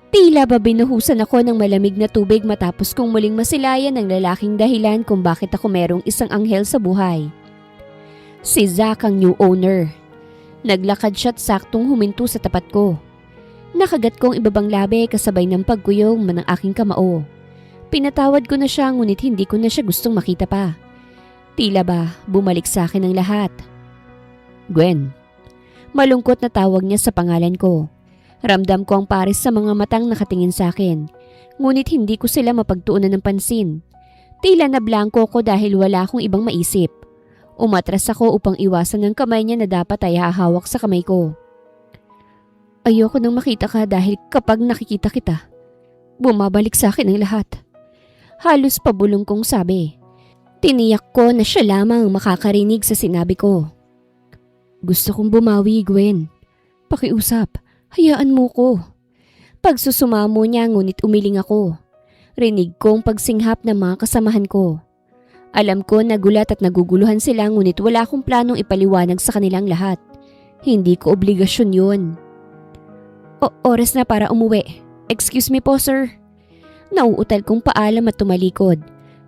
Tila ba binuhusan ako ng malamig na tubig matapos kong muling masilayan ng lalaking dahilan kung bakit ako merong isang anghel sa buhay. Si Zach ang new owner. Naglakad siya't saktong huminto sa tapat ko. Nakagat kong ibabang labi kasabay ng pagkuyong ng aking kamao. Pinatawad ko na siya ngunit hindi ko na siya gustong makita pa. Tila ba bumalik sa akin ang lahat. Gwen. Malungkot na tawag niya sa pangalan ko. Ramdam ko ang pares sa mga matang nakatingin sa akin. Ngunit hindi ko sila mapagtuunan ng pansin. Tila na blanko ko dahil wala akong ibang maisip. Umatras ako upang iwasan ng kamay niya na dapat ay hahawak sa kamay ko. Ayoko nang makita ka dahil kapag nakikita kita, bumabalik sa akin ang lahat. Halos pabulong kong sabi. Tiniyak ko na siya lamang makakarinig sa sinabi ko. Gusto kong bumawi, Gwen. Pakiusap, hayaan mo ko. Pagsusumamo niya ngunit umiling ako. Rinig kong pagsinghap ng mga kasamahan ko. Alam ko na gulat at naguguluhan sila ngunit wala akong planong ipaliwanag sa kanilang lahat. Hindi ko obligasyon yun. Oras na para umuwi. Excuse me po, sir. Nauutal kong paalam at tumalikod.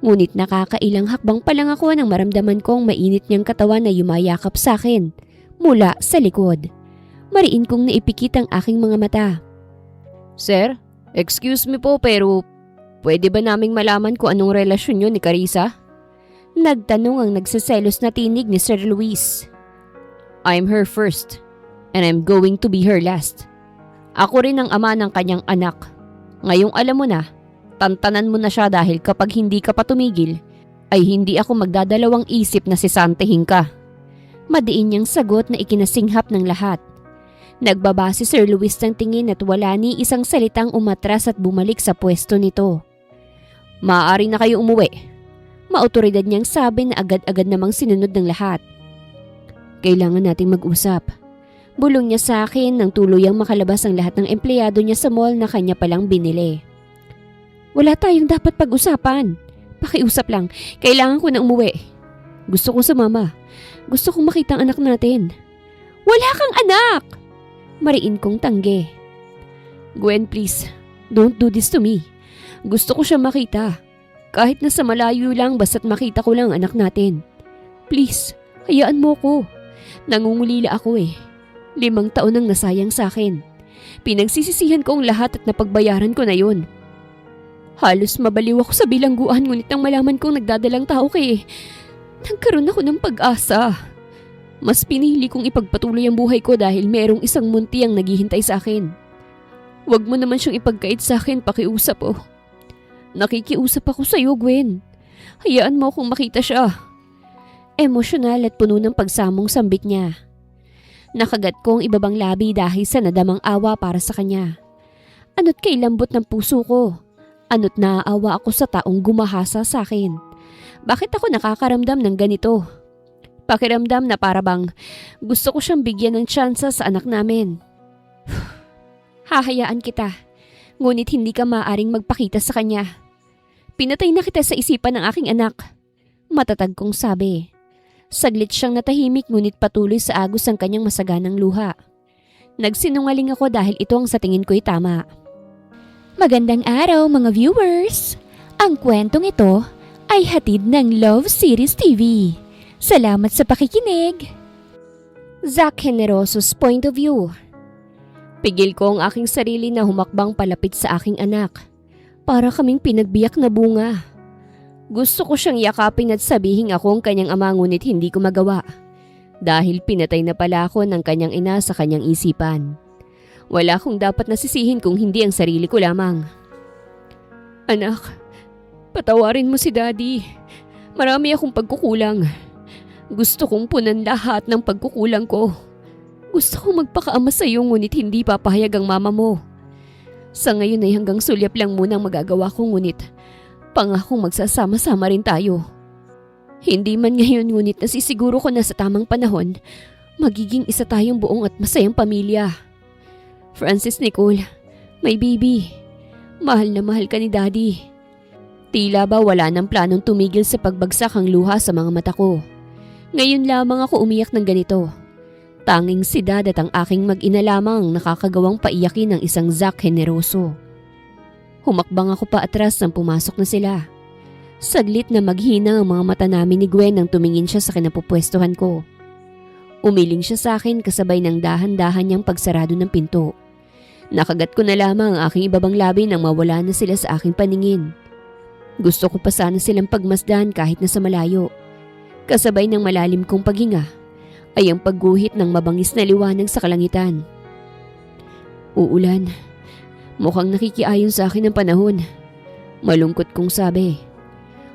Ngunit nakakailang hakbang pa lang ako nang maramdaman kong mainit niyang katawan na yumayakap sa akin mula sa likod. Mariin kong naipikit ang aking mga mata. Sir, excuse me po pero pwede ba naming malaman kung anong relasyon niyo ni Carissa? Nagtanong ang nagsiselos na tinig ni Sir Luis. I'm her first and I'm going to be her last. Ako rin ang ama ng kanyang anak. Ngayong alam mo na, tantanan mo na siya dahil kapag hindi ka pa tumigil, ay hindi ako magdadalawang isip na sisantehin ka. Madiin niyang sagot na ikinasinghap ng lahat. Nagbaba si Sir Luis ng tingin at wala ni isang salitang umatras at bumalik sa pwesto nito. Maaari na kayo umuwi. Maotoridad niyang sabi na agad-agad namang sinunod ng lahat. Kailangan nating mag-usap. Bulong niya sa akin nang tuluyang makalabas ang lahat ng empleyado niya sa mall na kanya palang binili. Wala tayong dapat pag-usapan. Pakiusap lang, kailangan ko na umuwi. Gusto kong sumama. Gusto kong makita ang anak natin. Wala kang anak! Mariin kong tanggi. Gwen, please, don't do this to me. Gusto ko siya makita. Kahit na sa malayo lang basta't makita ko lang ang anak natin. Please, hayaan mo ko. Nangungulila ako eh. 5 taon nang nasayang sa akin. Pinagsisisihan ko ang lahat at napagbayaran ko na yun. Halos mabaliw ako sa bilangguan ngunit nang malaman kong nagdadalang tao kay nagkaroon ako ng pag-asa. Mas pinili kong ipagpatuloy ang buhay ko dahil merong isang munti ang naghihintay sa akin. Huwag mo naman siyang ipagkait sa akin, pakiusap oh. Nakikiusap ako sa iyo, Gwen. Hayaan mo akong makita siya. Emosyonal at puno ng pagsamong sambit niya. Nakagat kong ibabang labi dahil sa nadamang awa para sa kanya. Ano't kay lambot ng puso ko. Ano't naaawa ako sa taong gumahasa sa akin. Bakit ako nakakaramdam ng ganito? Pakiramdam na para bang gusto ko siyang bigyan ng tsansa sa anak namin. Hahayaan kita. Ngunit hindi ka maaaring magpakita sa kanya. Pinatay na kita sa isipan ng aking anak. Matatag kong sabi. Saglit siyang natahimik ngunit patuloy sa agos ang kanyang masaganang luha. Nagsinungaling ako dahil ito ang sa tingin ko'y tama. Magandang araw mga viewers! Ang kwentong ito ay hatid ng Love Series TV. Salamat sa pakikinig! Zack Generoso's point of view. Pigil ko ang aking sarili na humakbang palapit sa aking anak. Para kaming pinagbiyak na bunga. Gusto ko siyang yakapin at sabihin ako ang kanyang ama ngunit hindi ko magawa. Dahil pinatay na pala ako ng kanyang ina sa kanyang isipan. Wala akong dapat nasisihin kung hindi ang sarili ko lamang. Anak, patawarin mo si Daddy. Marami akong pagkukulang. Gusto kong punan lahat ng pagkukulang ko. Gusto kong magpakaama sa iyo ngunit hindi papahayag ang mama mo. Sa ngayon ay hanggang sulyap lang munang magagawa ko ngunit pangakong magsasama-sama rin tayo. Hindi man ngayon ngunit nasisiguro ko na sa tamang panahon, magiging isa tayong buong at masayang pamilya. Francis Nicole, my baby, mahal na mahal ka ni Daddy. Tila ba wala nang planong tumigil sa pagbagsak ang luha sa mga mata ko. Ngayon lamang ako umiyak ng ganito. Tanging si Dad at ang aking mag-ina lamang nakakagawang paiyakin ng isang Zack Generoso. Humakbang ako pa atras nang pumasok na sila. Saglit na maghina ang mga mata namin ni Gwen nang tumingin siya sa kinapupwestuhan ko. Umiling siya sa akin kasabay ng dahan-dahan niyang pagsarado ng pinto. Nakagat ko na lamang ang aking ibabang labi nang mawala na sila sa aking paningin. Gusto ko pa sana silang pagmasdan kahit nasa malayo. Kasabay ng malalim kong paghinga ay ang pagguhit ng mabangis na liwanag sa kalangitan. Uulan. Mukhang nakikiayon sa akin ang panahon. Malungkot kong sabi.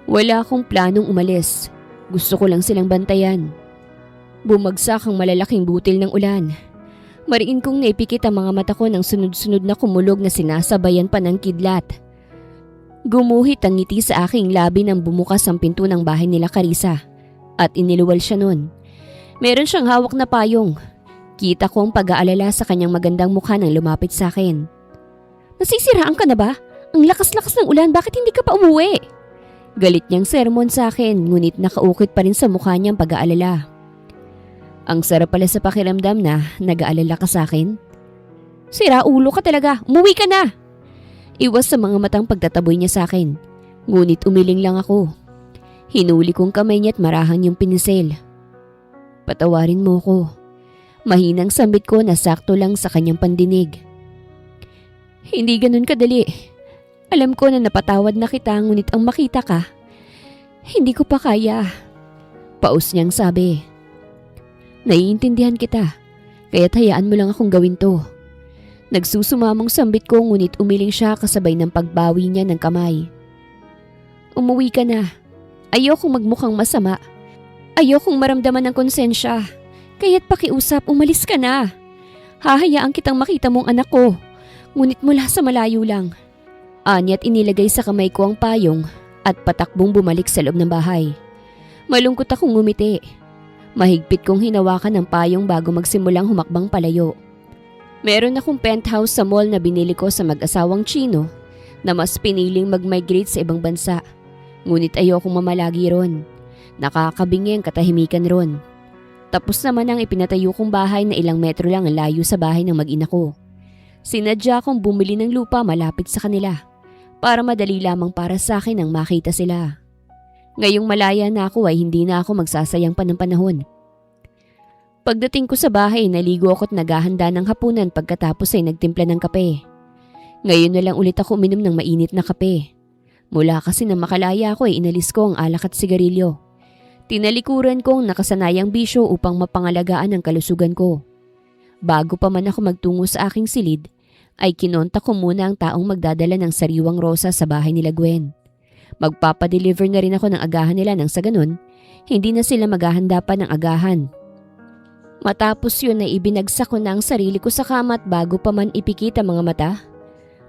Wala akong planong umalis. Gusto ko lang silang bantayan. Bumagsak ang malalaking butil ng ulan. Mariin kong naipikit ang mga mata ko ng sunod-sunod na kumulog na sinasabayan pa ng kidlat. Gumuhit ang ngiti sa aking labi nang bumukas ang pinto ng bahay nila Carissa. At iniluwal siya nun. Meron siyang hawak na payong. Kita ko ang pag-aalala sa kanyang magandang mukha nang lumapit sa akin. Nasisiraan ka na ba? Ang lakas-lakas ng ulan, bakit hindi ka pa umuwi? Galit niyang sermon sa akin, ngunit nakaukit pa rin sa mukha niyang pag-aalala. Ang sarap pala sa pakiramdam na nag-aalala ka sa akin. Sira ulo ka talaga, umuwi ka na! Iwas sa mga matang pagtataboy niya sa akin, ngunit umiling lang ako. Hinuli kong kamay niya at marahan yung pinisel. Patawarin mo ko. Mahinang sambit ko na sakto lang sa kanyang pandinig. Hindi ganun kadali. Alam ko na napatawad na kita ngunit ang makita ka, hindi ko pa kaya. Paus niyang sabi. Naiintindihan kita, kaya't hayaan mo lang akong gawin to. Nagsusumamong sambit ko ngunit umiling siya kasabay ng pagbawi niya ng kamay. Umuwi ka na. Ayokong magmukhang masama. Ayokong maramdaman ng konsensya. Kaya't pakiusap, umalis ka na. Hahayaan kitang makita mong anak ko. Ngunit mula sa malayo lang. Ani't inilagay sa kamay ko ang payong at patakbong bumalik sa loob ng bahay. Malungkot akong ngumiti. Mahigpit kong hinawakan ang payong bago magsimulang humakbang palayo. Meron akong penthouse sa mall na binili ko sa mag-asawang Chino na mas piniling mag-migrate sa ibang bansa. Ngunit ayokong mamalagi ron. Nakakabingi ang katahimikan ron. Tapos naman ang ipinatayo kong bahay na ilang metro lang ang layo sa bahay ng mag-ina ko. Sinadya kong bumili ng lupa malapit sa kanila para madali lamang para sa akin ang makita sila. Ngayong malaya na ako ay hindi na ako magsasayang pa ng panahon. Pagdating ko sa bahay, naligo ako at naghahanda ng hapunan pagkatapos ay nagtimpla ng kape. Ngayon na lang ulit ako uminom ng mainit na kape. Mula kasi na makalaya ako ay inalis ko ang alak at sigarilyo. Tinalikuran ko ang nakasanayang bisyo upang mapangalagaan ang kalusugan ko. Bago pa man ako magtungo sa aking silid, ay kinontak ko muna ang taong magdadala ng sariwang rosa sa bahay nila Gwen. Magpapadeliver na rin ako ng agahan nila nang sa ganun, hindi na sila maghahanda pa ng agahan. Matapos yun ay ibinagsak ko na ang sarili ko sa kamat bago pa man ipikit ang mga mata.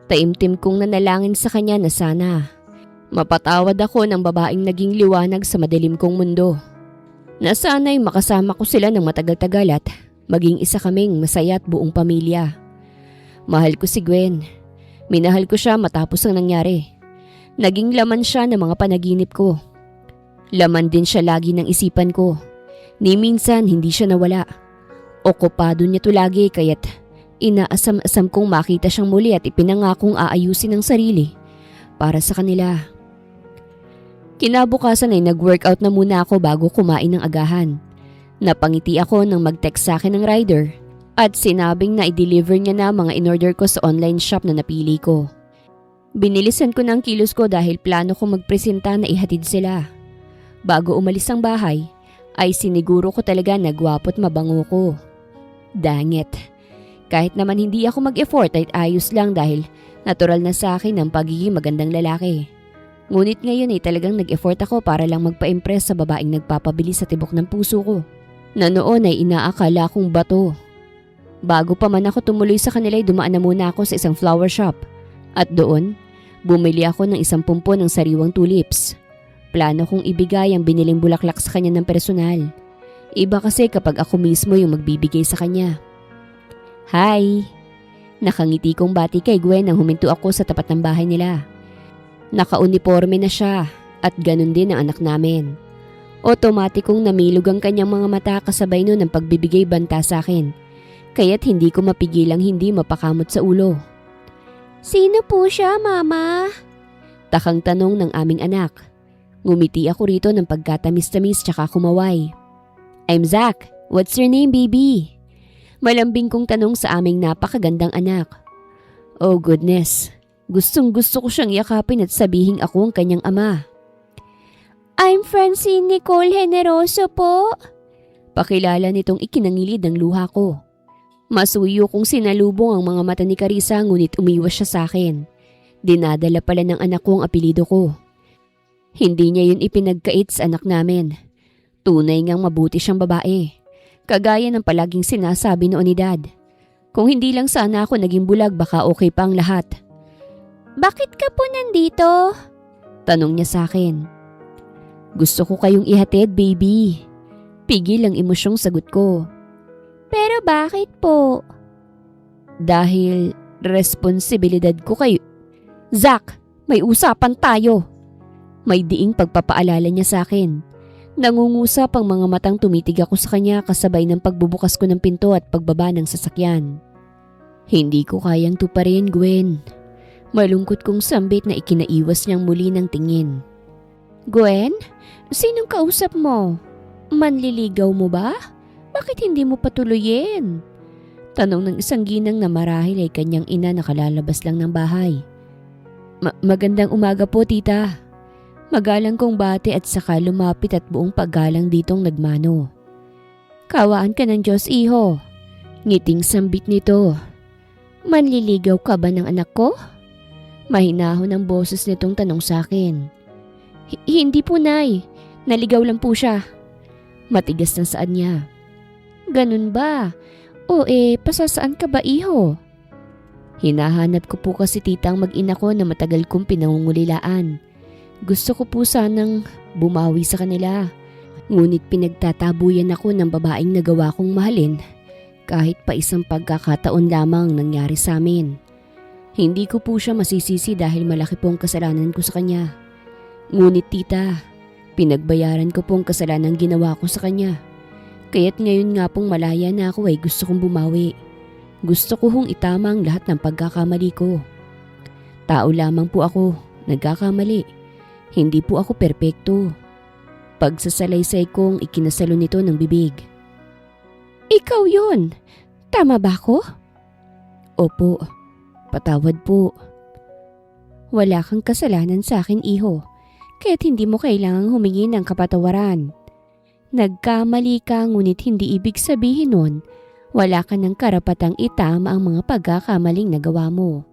Taimtim kong nanalangin sa kanya na sana mapatawad ako ng babaeng naging liwanag sa madilim kong mundo. Na sana'y makasama ko sila ng matagal-tagal at maging isa kaming masaya at buong pamilya. Mahal ko si Gwen. Minahal ko siya matapos ang nangyari. Naging laman siya ng mga panaginip ko. Laman din siya lagi ng isipan ko. Ni minsan hindi siya nawala. Okupado niya to lagi kaya't inaasam-asam kong makita siyang muli at ipinangakong aayusin ang sarili para sa kanila. Kinabukasan ay nag-workout na muna ako bago kumain ng agahan. Napangiti ako nang mag-text sa akin ng rider at sinabing na i-deliver niya na mga in-order ko sa online shop na napili ko. Binilisan ko ng kilos ko dahil plano ko magpresenta na ihatid sila. Bago umalis ang bahay, ay siniguro ko talaga na gwapo't mabango ko. Dangit. Kahit naman hindi ako mag-effort ay ayos lang dahil natural na sa akin ang pagiging magandang lalaki. Ngunit ngayon ay talagang nag-effort ako para lang magpa-impress sa babaeng nagpapabili sa tibok ng puso ko, na noon ay inaakala kong bato. Bago pa man ako tumuloy sa kanila ay dumaan na muna ako sa isang flower shop. At doon, bumili ako ng 10 ng sariwang tulips. Plano kong ibigay ang biniling bulaklak sa kanya ng personal. Iba kasi kapag ako mismo yung magbibigay sa kanya. Hi! Nakangiti kong bati kay Gwen nang huminto ako sa tapat ng bahay nila. Naka-uniforme na siya at ganun din ang anak namin. Otomatikong namilog ang kanyang mga mata kasabay nun ang pagbibigay banta sa akin. Kaya't hindi ko mapigilang hindi mapakamot sa ulo. Sino po siya, Mama? Takang tanong ng aming anak. Ngumiti ako rito ng pagkatamis-tamis tsaka kumaway. I'm Zach. What's your name, baby? Malambing kong tanong sa aming napakagandang anak. Oh goodness. Gustong gusto ko siyang yakapin at sabihing ako ang kanyang ama. I'm Francine Nicole Generoso po. Pakilala nitong ikinangilid ang luha ko. Masuyo kong sinalubong ang mga mata ni Carissa ngunit umiwas siya sa akin. Dinadala pala ng anak ko ang apelido ko. Hindi niya yun ipinagkait sa anak namin. Tunay ngang mabuti siyang babae. Kagaya ng palaging sinasabi noon ni Dad. Kung hindi lang sana ako naging bulag baka okay pa ang lahat. Bakit ka po nandito? Tanong niya sa akin. Gusto ko kayong ihatid, baby. Pigil ang emosyong sagot ko. Pero bakit po? Dahil responsibilidad ko kayo. Zach, may usapan tayo. May diing pagpapaalala niya sa akin. Nangungusap ang mga matang tumitig ako sa kanya kasabay ng pagbubukas ko ng pinto at pagbaba ng sasakyan. Hindi ko kayang tuparin, Gwen. Malungkot kong sambit na ikinaiwas niyang muli ng tingin. Gwen, sinong kausap mo? Manliligaw mo ba? Bakit hindi mo patuloyin? Tanong ng isang ginang na marahil ay kanyang ina na kalalabas lang ng bahay. Magandang umaga po, tita. Magalang kong bati at saka lumapit at buong paggalang ditong nagmano. Kawaan ka ng Diyos, iho. Ngiting sambit nito. Manliligaw ka ba ng anak ko? Mahinahon ang boses nitong tanong sa akin. Hindi po, Nay. Naligaw lang po siya. Matigas na saan niya. Ganun ba? O pasasaan ka ba, iho? Hinahanap ko po kasi titang mag-ina ko na matagal kong pinangungulilaan. Gusto ko po sanang bumawi sa kanila. Ngunit pinagtatabuyan ako ng babaeng nagawa kong mahalin kahit pa isang pagkakataon lamang nangyari sa amin. Hindi ko po siya masisisi dahil malaki pong kasalanan ko sa kanya. Ngunit tita, pinagbayaran ko pong kasalanang ginawa ko sa kanya. Kaya't ngayon nga pong malaya na ako ay gusto kong bumawi. Gusto ko hong itama ang lahat ng pagkakamali ko. Tao lamang po ako, nagkakamali. Hindi po ako perpekto. Pagsasalaysay kong ikinasalo nito ng bibig. Ikaw yun! Tama ba ako? Opo, patawad po. Wala kang kasalanan sa akin, iho. Kaya't hindi mo kailangang humingi ng kapatawaran. Nagkamali ka ngunit hindi ibig sabihin nun, wala ka ng karapatang itama ang mga pagkakamaling nagawa mo.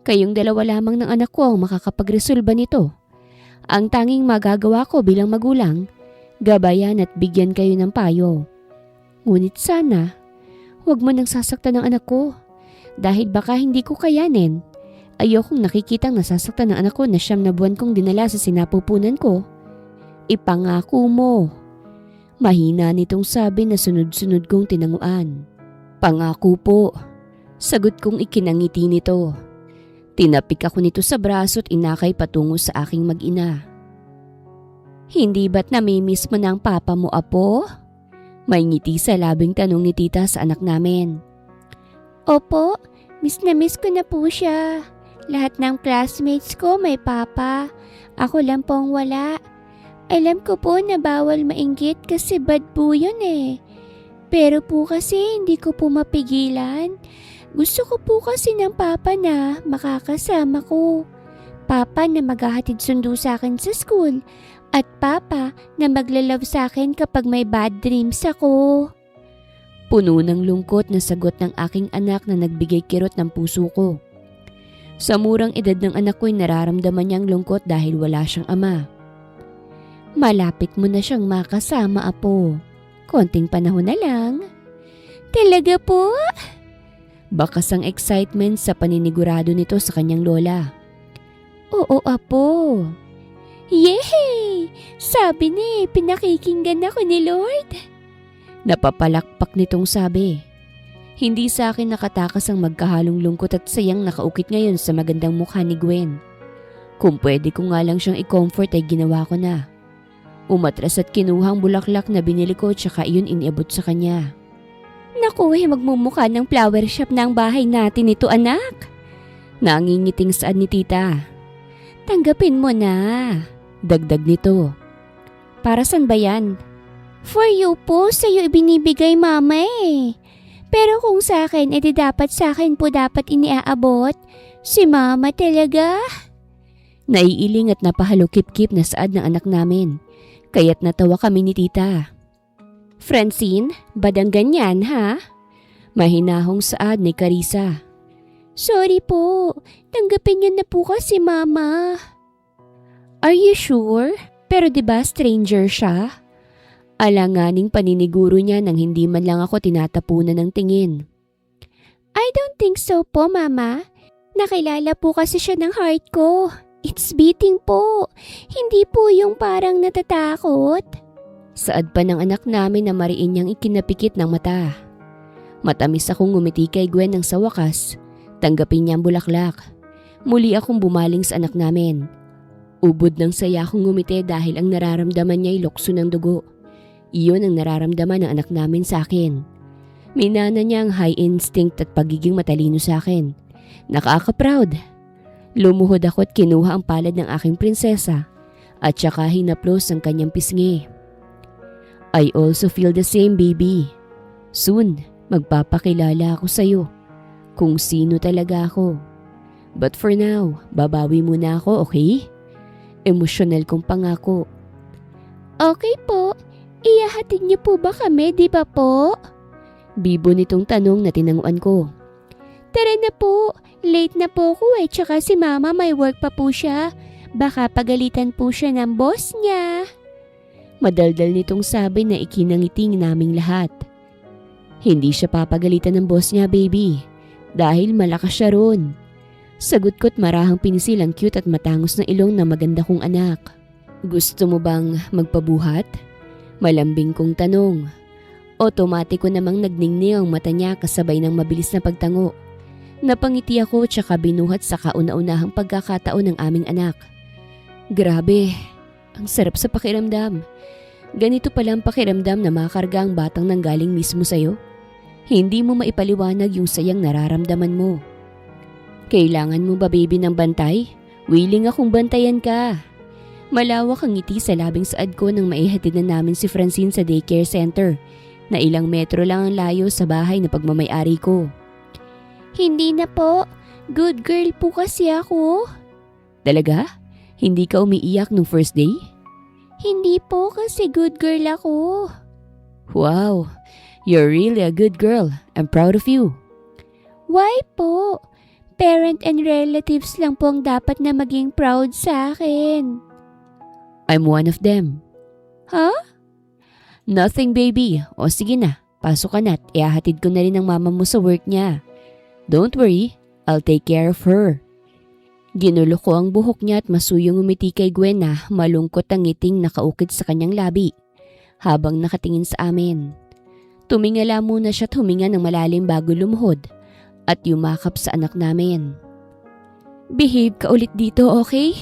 Kayong dalawa lamang ng anak ko ang makakapagresolba nito. Ang tanging magagawa ko bilang magulang, gabayan at bigyan kayo ng payo. Ngunit sana, huwag mo nang sasaktan ng anak ko dahil baka hindi ko kayanin. Ayokong nakikitang nasasaktan ng anak ko na 9 na buwan kong dinala sa sinapupunan ko. Ipangako mo. Mahina nitong sabi na sunod-sunod kong tinanguan. Pangako po. Sagot kong ikinangiti nito. Tinapik ako nito sa braso at inakay patungo sa aking mag-ina. Hindi ba't namimiss mo ng papa mo, apo? May ngiti sa labing tanong ni tita sa anak namin. Opo, miss na miss ko na po siya. Lahat ng classmates ko may papa. Ako lang pong wala. Alam ko po na bawal mainggit kasi bad po yun eh. Pero po kasi hindi ko po mapigilan. Gusto ko po kasi ng papa na makakasama ko. Papa na maghahatid sundo sa akin sa school. At papa na maglalove sa akin kapag may bad dreams ako. Puno ng lungkot na sagot ng aking anak na nagbigay kirot ng puso ko. Sa murang edad ng anak ko'y nararamdaman niyang lungkot dahil wala siyang ama. Malapit mo na siyang makasama, apo. Konting panahon na lang. Talaga po? Bakas ang excitement sa paninigurado nito sa kanyang lola. Oo, apo. Yehey! Sabi ni, pinakikinggan ako ni Lord. Napapalakpak nitong sabi. Hindi sa akin nakatakas ang magkahalong lungkot at sayang nakaukit ngayon sa magandang mukha ni Gwen. Kung pwede ko nga lang siyang i-comfort ay ginawa ko na. Umatras at kinuhang bulaklak na binili ko tsaka iyon iniabot sa kanya. Naku, magmumukha ng flower shop na ang bahay natin ito, anak. Nangingiting saan ni tita. Tanggapin mo na. Dagdag nito. Para saan ba yan? For you po, sa'yo ibinibigay mama eh. Pero kung sa akin, edi dapat sa akin po dapat iniaabot. Si mama talaga. Naiiling at napahalukip-kip na saad ng anak namin. Kaya't natawa kami ni tita. Francine, badang ganyan ha? Mahinahong saad ni Carissa. Sorry po, tanggapin niyo na po kasi mama. Are you sure? Pero 'di ba stranger siya? Alanganing paniniguro niya nang hindi man lang ako tinatapunan ng tingin. I don't think so po, mama. Nakilala po kasi siya ng heart ko. It's beating po. Hindi po yung parang natatakot. Saad pa ng anak namin na mariin niyang ikinapikit ng mata. Matamis akong ngumiti kay Gwen nang sa wakas. Tanggapin niya ang bulaklak. Muli akong bumaling sa anak namin. Ubod ng saya akong ngumiti dahil ang nararamdaman niya ay lokso ng dugo. Iyon ang nararamdaman ng anak namin sa akin. Minana niya ang high instinct at pagiging matalino sa akin. Nakaka-proud. Lumuhod ako at kinuha ang palad ng aking prinsesa at saka hinaplos ang kanyang pisngi. I also feel the same, baby. Soon, magpapakilala ako sa'yo kung sino talaga ako. But for now, babawi muna ako, okay? Emosyonal kong pangako. Okay po, iyahatid niyo po ba kami, di ba po? Bibo nitong tanong na tinanguan ko. Tara na po, late na po ako eh, tsaka si mama may work pa po siya. Baka pagalitan po siya ng boss niya. Madaldal nitong sabi na ikinangiting naming lahat. Hindi siya papagalitan ng boss niya, baby, dahil malakas siya ron. Sagot ko't marahang pinisil ang cute at matangos na ilong na maganda kong anak. Gusto mo bang magpabuhat? Malambing kong tanong. Otomatiko namang nagningning ang mata niya kasabay ng mabilis na pagtango. Napangiti ako tsaka binuhat sa kauna-unahang pagkakataon ng aming anak. Grabe, ang sarap sa pakiramdam. Ganito pala ang pakiramdam na makakarga ang batang nanggaling mismo sa'yo. Hindi mo maipaliwanag yung sayang nararamdaman mo. Kailangan mo ba, baby, ng bantay? Willing akong bantayan ka. Malawak ang ngiti sa labing saad ko nang maihatid na namin si Francine sa daycare center na ilang metro lang ang layo sa bahay na pagmamay-ari ko. Hindi na po. Good girl po kasi ako. Talaga? Hindi ka umiiyak nung first day? Hindi po kasi good girl ako. Wow, you're really a good girl. I'm proud of you. Why po? Parent and relatives lang po ang dapat na maging proud sa akin. I'm one of them. Huh? Nothing, baby. O sige na, pasok ka na at ihahatid ko na rin ang mama mo sa work niya. Don't worry, I'll take care of her. Ginulo ko ang buhok niya at masuyong umiti kay Gwen na malungkot ang ngiting nakaukit sa kanyang labi habang nakatingin sa amin. Tumingala muna siya at huminga ng malalim bago lumuhod at yumakap sa anak namin. Behave ka ulit dito, okay?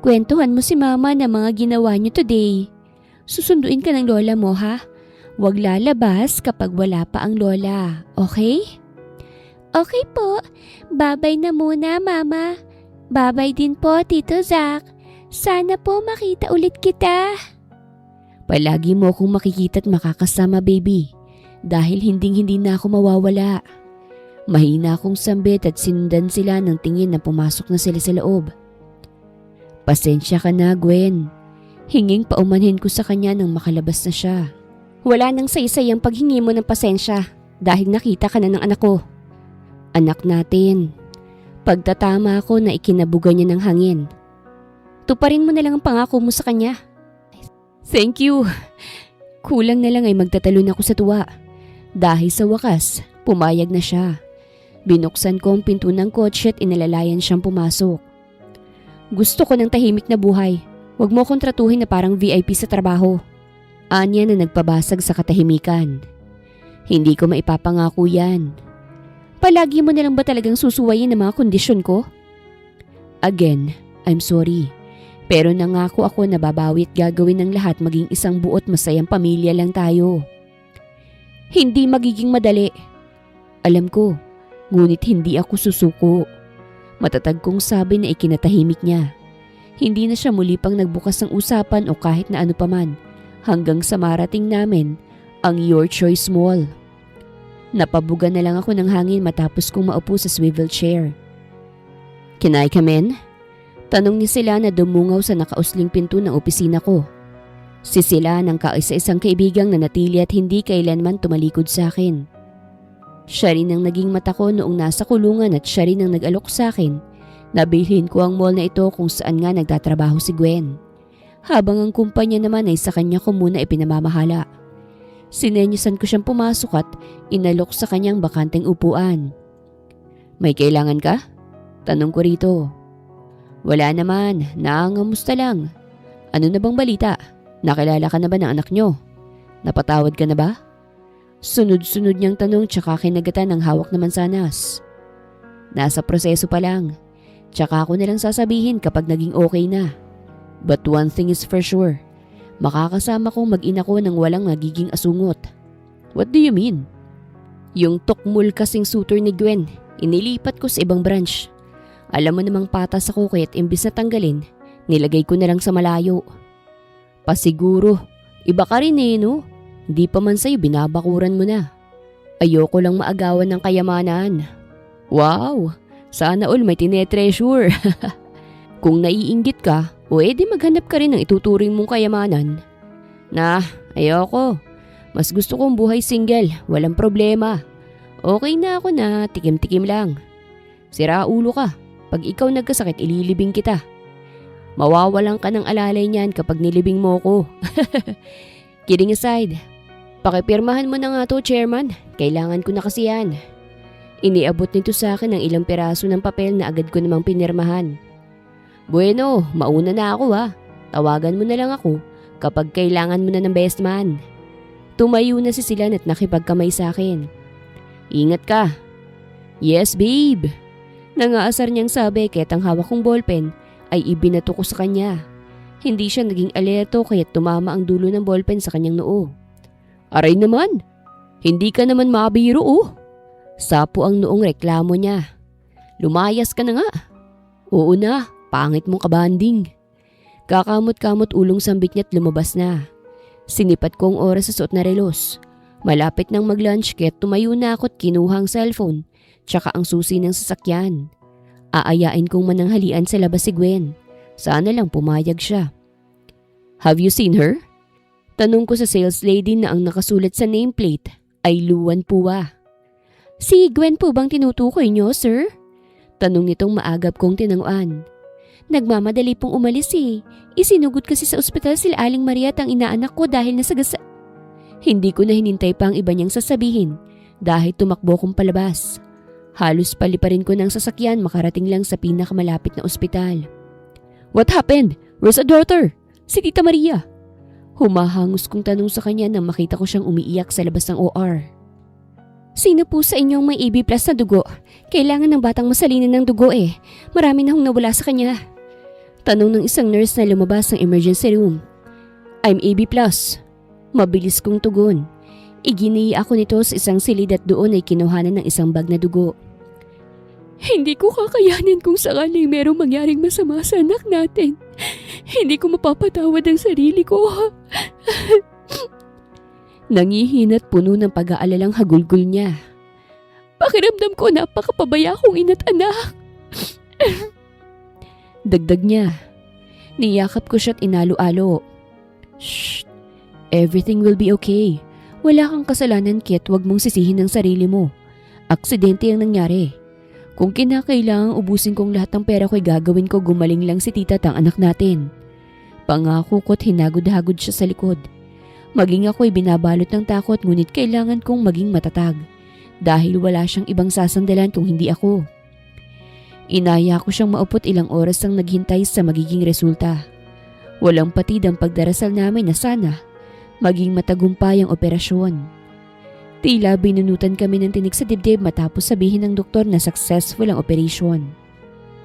Kwentuhan mo si mama na mga ginawa niyo today. Susunduin ka ng lola mo, ha? Huwag lalabas kapag wala pa ang lola, okay? Okay po. Babay na muna, mama. Babay din po, Tito Zack. Sana po makita ulit kita. Palagi mo akong makikita at makakasama, baby. Dahil hinding-hindi na ako mawawala. Mahina akong sambit at sinundan sila ng tingin na pumasok na sila sa loob. Pasensya ka na, Gwen. Hinging paumanhin ko sa kanya nang makalabas na siya. Wala nang saysay ang paghingi mo ng pasensya dahil nakita ka na ng anak ko. Anak natin. Pagtatama ako na ikinabuga niya ng hangin. Tuparin mo na lang ang pangako mo sa kanya. Thank you. Kulang na lang ay magtatalon ako sa tuwa. Dahil sa wakas, pumayag na siya. Binuksan ko ang pinto ng kotse at inalalayan siyang pumasok. Gusto ko ng tahimik na buhay. Huwag mo akong tratuhin na parang VIP sa trabaho. Anya na nagpabasag sa katahimikan. Hindi ko maipapangako yan. Palagi mo na lang ba talagang susuwayin ang mga kondisyon ko? Again, I'm sorry. Pero nangako ako na babawi at gagawin ng lahat maging isang buo't masayang pamilya lang tayo. Hindi magiging madali. Alam ko, ngunit hindi ako susuko. Matatag kong sabi na ikinatahimik niya. Hindi na siya muli pang nagbukas ng usapan o kahit na ano paman hanggang sa marating namin ang Your Choice Mall. Napabuga na lang ako ng hangin matapos kong maupo sa swivel chair. Can I come in? Tanong ni Sila na dumungaw sa nakausling pinto ng opisina ko. Si Sila ng kaisa-isang kaibigang nanatili at hindi kailanman tumalikod sa akin. Siya rin ang naging mata ko noong nasa kulungan at siya rin ang nag-alok sa akin. Nabilhin ko ang mall na ito kung saan nga nagtatrabaho si Gwen. Habang ang kumpanya naman ay sa kanya ko muna ipinamamahala. Sinenyasan ko siyang pumasok at inalok sa kanyang bakanteng upuan. May kailangan ka? Tanong ko rito. Wala naman, naangamusta lang. Ano na bang balita? Nakilala ka na ba ng anak nyo? Napatawad ka na ba? Sunod-sunod niyang tanong tsaka kinagatan ng hawak na mansanas. Nasa proseso pa lang. Tsaka ako nilang sasabihin kapag naging okay na. But one thing is for sure. Makakasama kong mag-ina ko nang walang magiging asungot. What do you mean? Yung tukmul kasing suitor ni Gwen, inilipat ko sa ibang branch. Alam mo namang patas ako kaya't imbis na tanggalin, nilagay ko na lang sa malayo. Pasiguro, iba ka rin eh no? Hindi pa man sa'yo binabakuran mo na. Ayoko lang maagawan ng kayamanan. Wow! Sana all may tinetreasure. Kung naiinggit ka, o edi maghanap ka rin ng ituturing mong kayamanan. Nah, ayoko. Mas gusto kong buhay single, walang problema. Okay na ako na tikim-tikim lang. Sira ulo ka. Pag ikaw nagkasakit, ililibing kita. Mawawalan ka ng alalay niyan kapag nilibing mo ko. Kidding aside, pakipirmahan mo na nga to, chairman. Kailangan ko na kasi yan. Iniabot nito sa akin ng ilang piraso ng papel na agad ko namang pinirmahan. Bueno, mauna na ako ha. Tawagan mo na lang ako kapag kailangan mo na ng best man. Tumayo na si Silan at nakipagkamay sa akin. Ingat ka. Yes, babe. Nangaasar niyang sabi kaya't ang hawak kong ballpen ay ibinato ko sa kanya. Hindi siya naging alerto kaya't tumama ang dulo ng ballpen sa kanyang noo. Aray naman, hindi ka naman mabiro oh. Sapo ang noong reklamo niya. Lumayas ka na nga. Oo na, pangit mong kabanding. Kakamot-kamot ulong sambit niya't lumabas na. Sinipat ko ang oras sa suot na relos. Malapit nang mag-lunch kaya't tumayo na ako't kinuha ang cellphone tsaka ang susi ng sasakyan. Aayain kong mananghalian sa labas si Gwen. Sana lang pumayag siya. Have you seen her? Tanong ko sa sales lady na ang nakasulat sa nameplate ay Luan Pua. Si Gwen po bang tinutukoy niyo, sir? Tanong nitong maagap kong tinanguan. Nagmamadali pong umalis eh. Isinugod kasi sa ospital sila Aling Maria at ang inaanak ko dahil nasagasa... Hindi ko na hinintay pa ang iba niyang sasabihin dahil tumakbo kong palabas. Halos paliparin ko ng sasakyan makarating lang sa pinakamalapit na ospital. What happened? Where's the daughter? Si Tita Maria. Humahangos kong tanong sa kanya nang makita ko siyang umiiyak sa labas ng OR. Sino po sa inyong may AB plus na dugo? Kailangan ng batang masalinin ng dugo eh. Marami na hong nawala sa kanya. Tanong ng isang nurse na lumabas ng emergency room. I'm AB plus. Mabilis kong tugon. Iginiya ako nito sa isang silid at doon ay kinuhanan ng isang bag na dugo. Hindi ko kakayanin kung sakaling merong mangyaring masama sa anak natin. Hindi ko mapapatawad ang sarili ko. Nangihinat puno ng pag-aalalang hagulgol niya. Pakiramdam ko napakapabaya kong ina't anak. Dagdag niya. Niyakap ko siya't inalo-alo. Shh! Everything will be okay. Wala kang kasalanan, Kit. Huwag mong sisihin ang sarili mo. Aksidente ang nangyari. Kung kinakailangang ubusin kong lahat ng pera ko'y gagawin ko, gumaling lang si tita at ang anak natin. Pangako ko't hinagod-hagod siya sa likod. Maging ako'y binabalot ng takot ngunit kailangan kong maging matatag. Dahil wala siyang ibang sasandalan kung hindi ako. Inaya ko siyang maupot ilang oras ang naghintay sa magiging resulta. Walang patid ang pagdarasal namin na sana maging matagumpay ang operasyon. Tila binunutan kami ng tinik sa dibdib matapos sabihin ng doktor na successful ang operasyon.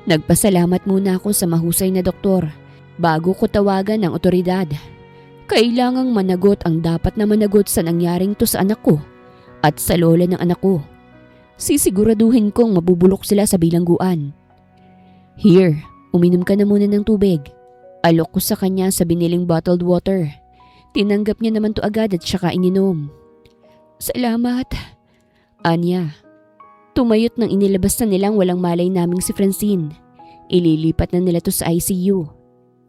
Nagpasalamat muna ako sa mahusay na doktor bago ko tawagan ng otoridad. Kailangang managot ang dapat na managot sa nangyaring to sa anak ko at sa lola ng anak ko. Sisiguraduhin kong mabubulok sila sa bilangguan. Here, uminom ka na muna ng tubig. Alok ko sa kanya sa biniling bottled water. Tinanggap niya naman to agad at saka ininom. Salamat. Anya. Tumayot nang inilabas na nilang walang malay naming si Francine. Ililipat na nila to sa ICU.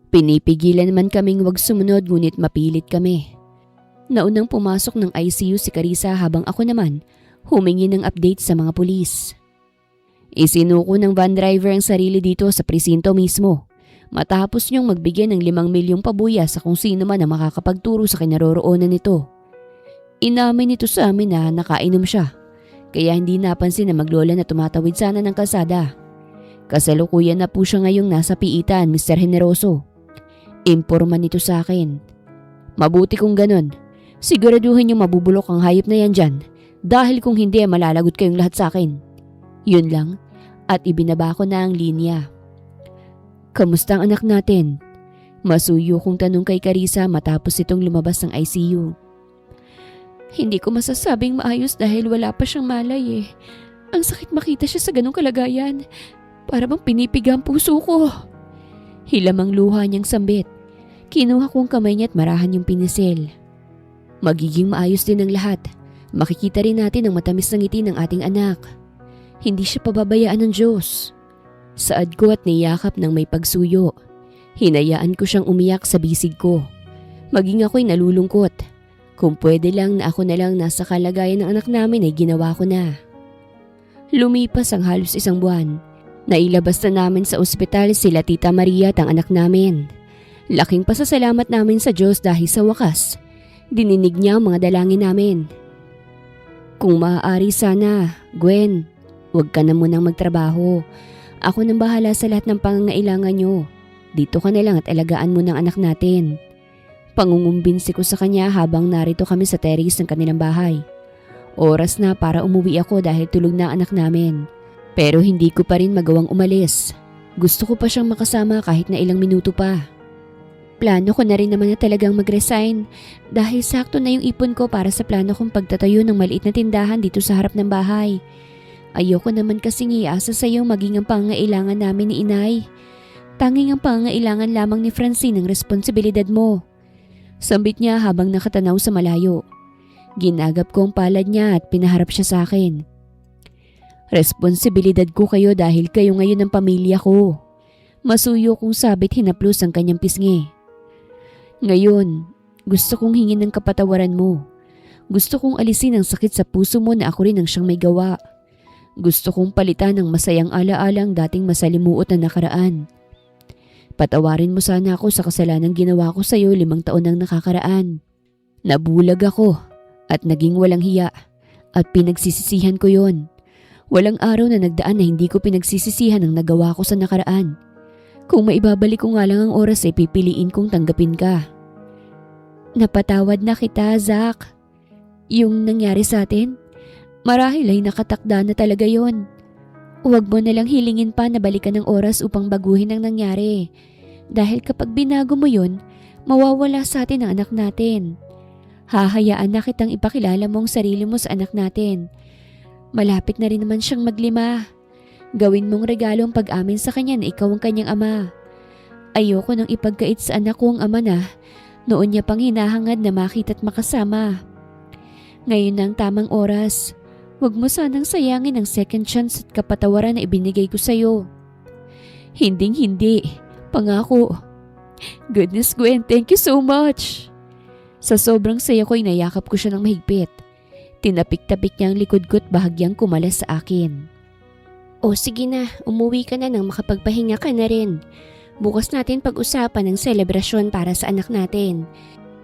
Pinipigilan naman kaming wag sumunod ngunit mapilit kami. Naunang pumasok ng ICU si Carissa habang ako naman humingi ng update sa mga pulis. Isinuko ng van driver ang sarili dito sa presinto mismo. Matapos niyong magbigay ng 5 milyong pabuya sa kung sino man ang makakapagturo sa kinaroroonan nito. Inamin nito sa amin na nakainom siya, kaya hindi napansin na maglola na tumatawid sana ng kalsada. Kasalukuyan na po siya ngayong nasa piitan, Mr. Generoso. Imporma nito sa akin. Mabuti kung ganun. Siguraduhin niyong mabubulok ang hayop na yan dyan, dahil kung hindi malalagot kayong lahat sa akin. Yun lang, at ibinaba ko na ang linya. Kamusta ang anak natin? Masuyo kong tanong kay Carissa matapos itong lumabas ng ICU. Hindi ko masasabing maayos dahil wala pa siyang malay eh. Ang sakit makita siya sa ganong kalagayan. Para bang pinipiga ang puso ko. Hilamang luha niyang sambit. Kinuha kong kamay niya at marahan yung pinisil. Magiging maayos din ang lahat. Makikita rin natin ang matamis na ngiti ng ating anak. Hindi siya pababayaan ng Diyos. Saad ko at niyakap ng may pagsuyo. Hinayaan ko siyang umiyak sa bisig ko. Maging ako'y nalulungkot. Kung pwede lang na ako na lang nasa kalagayan ng anak namin ay ginawa ko na. Lumipas ang halos 1 buwan. Nailabas na namin sa ospital sila Tita Maria at ang anak namin. Laking pasasalamat namin sa Diyos dahil sa wakas, dininig niya ang mga dalangin namin. Kung maaari sana, Gwen, huwag ka na munang magtrabaho. Ako nang bahala sa lahat ng pangangailangan niyo. Dito ka na lang at alagaan mo ng anak natin. Pangungumbinsi ko sa kanya habang narito kami sa terrace ng kanilang bahay. Oras na para umuwi ako dahil tulog na ang anak namin. Pero hindi ko pa rin magawang umalis. Gusto ko pa siyang makasama kahit na ilang minuto pa. Plano ko na rin naman na talagang mag-resign dahil sakto na yung ipon ko para sa plano kong pagtatayo ng maliit na tindahan dito sa harap ng bahay. Ayoko naman kasing iasa sa iyo maging ang pangangailangan namin ni inay. Tanging ang pangangailangan lamang ni Francine ang responsibilidad mo. Sambit niya habang nakatanaw sa malayo. Ginagap ko ang palad niya at pinaharap siya sa akin. Responsibilidad ko kayo dahil kayo ngayon ang pamilya ko. Masuyo kong sabit hinaplos ang kanyang pisngi. Ngayon, gusto kong hingin ng kapatawaran mo. Gusto kong alisin ang sakit sa puso mo na ako rin ang siyang may gawa. Gusto kong palitan ng masayang alaalang dating masalimuot na nakaraan. Patawarin mo sana ako sa kasalanang ginawa ko sa iyo 5 taon nang nakakaraan. Nabulag ako at naging walang hiya at pinagsisisihan ko yon. Walang araw na nagdaan na hindi ko pinagsisisihan ang nagawa ko sa nakaraan. Kung maibabalik ko nga lang ang oras ay pipiliin kong tanggapin ka. Napatawad na kita, Zach. Yung nangyari sa atin, Marahil ay nakatakda na talaga yon. Huwag mo nalang hilingin pa na balikan ng oras upang baguhin ang nangyari. Dahil kapag binago mo yon, mawawala sa atin ang anak natin. Hahayaan na kitang ipakilala mo ang sarili mo sa anak natin. Malapit na rin naman siyang maglima. Gawin mong regalo ang pag-amin sa kanya na ikaw ang kanyang ama. Ayoko nang ipagkait sa anak ko ang ama na noon niya pang hinahangad na makita't makasama. Ngayon na ang tamang oras. Huwag mo sanang sayangin ang second chance at kapatawaran na ibinigay ko sa'yo. Hinding-hindi. Pangako. Goodness, Gwen, thank you so much. Sa sobrang saya ko ay nayakap ko siya ng mahigpit. Tinapik-tapik niya ang likod ko at bahagyang kumalas sa akin. O sige na, umuwi ka na nang makapagpahinga ka na rin. Bukas natin pag-usapan ang selebrasyon para sa anak natin.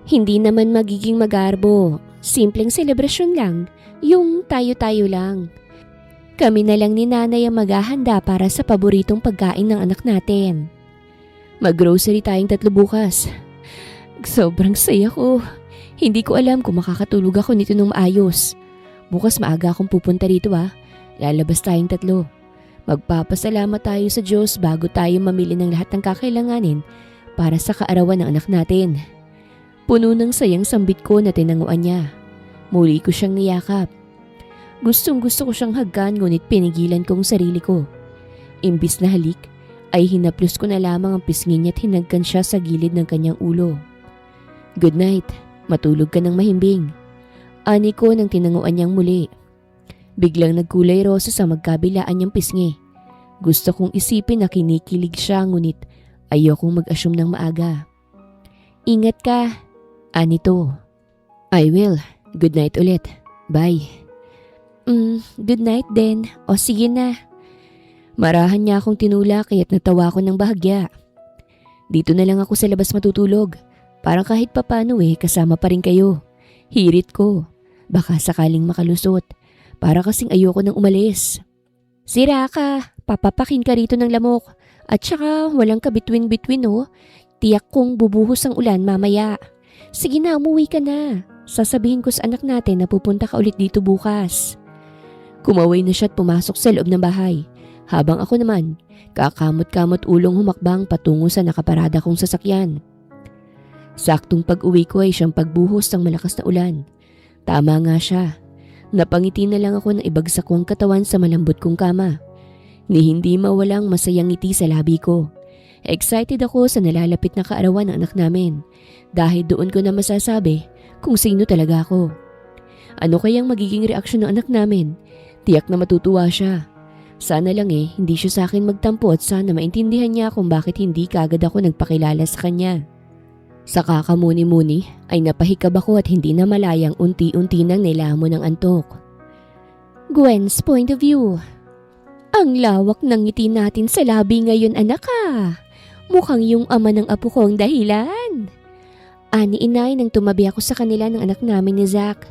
Hindi naman magiging magarbo. Simpleng selebrasyon lang. Yung tayo-tayo lang. Kami na lang ni nanay ang maghahanda para sa paboritong pagkain ng anak natin. Mag-grocery tayong 3 bukas. Sobrang saya ko. Hindi ko alam kung makakatulog ako nito ng maayos. Bukas maaga akong pupunta rito Lalabas tayong 3. Magpapasalamat tayo sa Diyos bago tayo mamili ng lahat ng kakailanganin para sa kaarawan ng anak natin. Puno ng sayang sambit ko na tinanguan niya. Muli ko siyang niyakap. Gustong gusto ko siyang hagkan ngunit pinigilan kong sarili ko. Imbis na halik, ay hinaplos ko na lamang ang pisngi niya at hinagkan siya sa gilid ng kanyang ulo. Good night, matulog ka ng mahimbing. Ani ko nang tinanguan niyang muli. Biglang nagkulay rosa sa magkabilaan niyang pisngi. Gusto kong isipin na kinikilig siya ngunit ayokong mag-assume ng maaga. Ingat ka, ani to. I will. Good night ulit. Bye. Good night din. O sige na. Marahan niya akong tinulak kaya't natawa ko ng bahagya. Dito na lang ako sa labas matutulog. Parang kahit papano kasama pa rin kayo. Hirit ko. Baka sakaling makalusot. Para kasing ayoko nang umalis. Sira ka. Papapakin ka rito ng lamok. At saka walang ka between-between Tiyak kong bubuhos ang ulan mamaya. Sige na, umuwi ka na. Sasabihin ko sa anak natin na pupunta ka ulit dito bukas. Kumaway na siya at pumasok sa loob ng bahay. Habang ako naman, kakamot-kamot ulong humakbang patungo sa nakaparada kong sasakyan. Saktong pag-uwi ko ay siyang pagbuhos ng malakas na ulan. Tama nga siya. Napangiti na lang ako ng ibagsak kong katawan sa malambot kong kama. Ni hindi mawalang masayang ngiti sa labi ko. Excited ako sa nalalapit na kaarawan ng anak namin dahil doon ko na masasabi kung sino talaga ako. Ano kayang magiging reaksyon ng anak namin? Tiyak na matutuwa siya. Sana lang hindi siya sa akin magtampo at sana maintindihan niya kung bakit hindi kaagad ako nagpakilala sa kanya. Sa kakamuni-muni ay napahikab ako at hindi na malayang unti-unti nang nilamon ng antok. Gwen's point of view. Ang lawak ng ngiti natin sa labi ngayon, anak . Mukhang yung ama ng apo ko ang dahilan. Ani inay nang tumabi ako sa kanila ng anak namin ni Zach.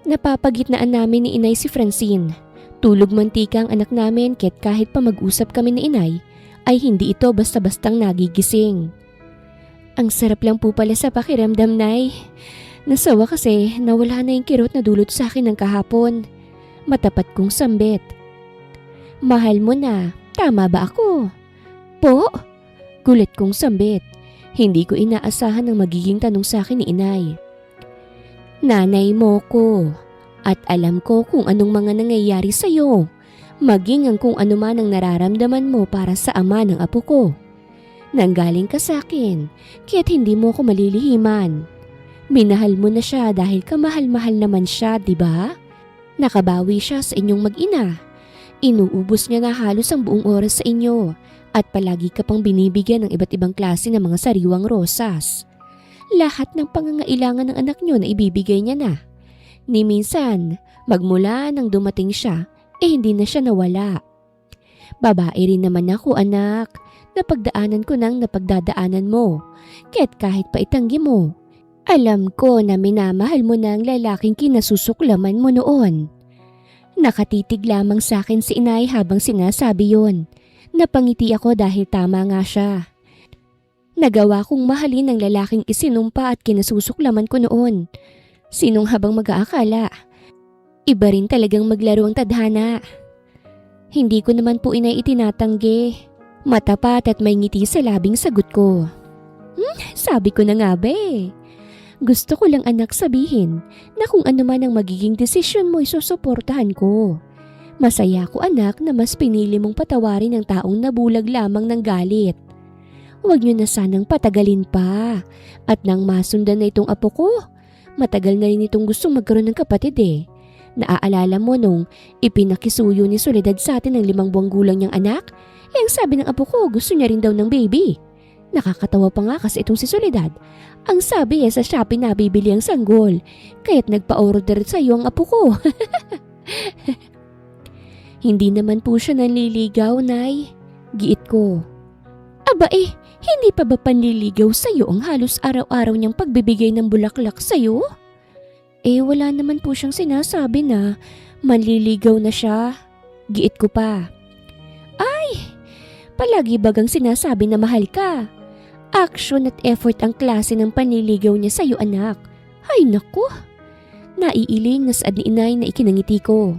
Napapagitnaan namin ni inay si Francine. Tulog mantika ang anak namin kahit pa mag-usap kami ni inay ay hindi ito basta-bastang nagigising. Ang sarap lang po pala sa pakiramdam, nay. Nasawa kasi nawala na yung kirot na dulot sa akin ng kahapon. Matapat kong sambit. Mahal mo na, tama ba ako? Po? Gulat kong sambit. Hindi ko inaasahan ang magiging tanong sa akin ni inay. Nanay mo ko. At alam ko kung anong mga nangyayari sa'yo. Maging ang kung ano man ang nararamdaman mo para sa ama ng apo ko. Nanggaling ka sa akin, kaya't hindi mo ko malilihiman. Minahal mo na siya dahil kamahal-mahal naman siya, di ba? Nakabawi siya sa inyong mag-ina. Inuubos niya na halos ang buong oras sa inyo. At palagi ka pang binibigyan ng iba't ibang klase ng mga sariwang rosas. Lahat ng pangangailangan ng anak niyo na ibibigay niya na. Ni minsan, magmula nang dumating siya, hindi na siya nawala. Babae rin naman ako, anak. Napagdaanan ko nang napagdadaanan mo. Kaya't kahit pa itanggi mo, alam ko na minamahal mo na ang lalaking kinasusuklaman mo noon. Nakatitig lamang sa akin si inay habang sinasabi yon. Napangiti ako dahil tama nga siya. Nagawa kong mahalin ang lalaking isinumpa at kinasusuklaman ko noon. Sinong habang mag-aakala? Iba rin talagang maglaro ang tadhana. Hindi ko naman po inay itinatanggi. Matapat at may ngiti sa labing sagot ko. Sabi ko na nga ba eh. Gusto ko lang anak sabihin na kung ano man ang magiging desisyon mo isusuportahan ko. Masaya ko anak na mas pinili mong patawarin ang taong nabulag lamang ng galit. Huwag niyo na sanang patagalin pa. At nang masundan na itong apo ko, matagal na rin itong gustong magkaroon ng kapatid eh. Naaalala mo nung ipinakisuyo ni Soledad sa atin ng 5 buwang gulang niyang anak? Ang sabi ng apo ko gusto niya rin daw ng baby. Nakakatawa pa nga kasi itong si Soledad. Ang sabi sa Shopee na bibili ang sanggol. Kaya't nagpa-order sa iyo ang apo ko. Hindi naman po siya nanliligaw, Nay. Giit ko. Aba hindi pa ba panliligaw sa iyo ang halos araw-araw niyang pagbibigay ng bulaklak sa iyo? Wala naman po siyang sinasabi na manliligaw na siya. Giit ko pa. Palagi bagang sinasabi na mahal ka. Action at effort ang klase ng panliligaw niya sa'yo anak. Ay naku. Naiiling na saad ni inay na ikinangiti ko.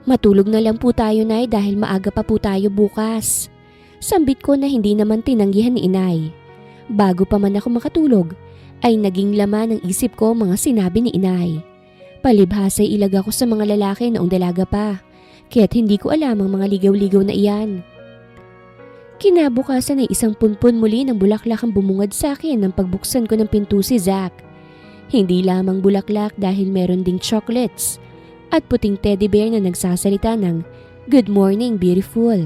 Matulog na lang po tayo nay dahil maaga pa po tayo bukas. Sambit ko na hindi naman tinanggihan ni inay. Bago pa man ako makatulog ay naging laman ng isip ko mga sinabi ni inay. Palibhasa'y ilag ako sa mga lalaki noong dalaga pa. Kaya't hindi ko alam ang mga ligaw-ligaw na iyan. Kinabukasan ay isang punpun muli ng bulaklak ang bumungad sa akin nang pagbuksan ko ng pinto si Zach. Hindi lamang bulaklak dahil meron ding chocolates at puting teddy bear na nagsasalita ng "Good morning, beautiful."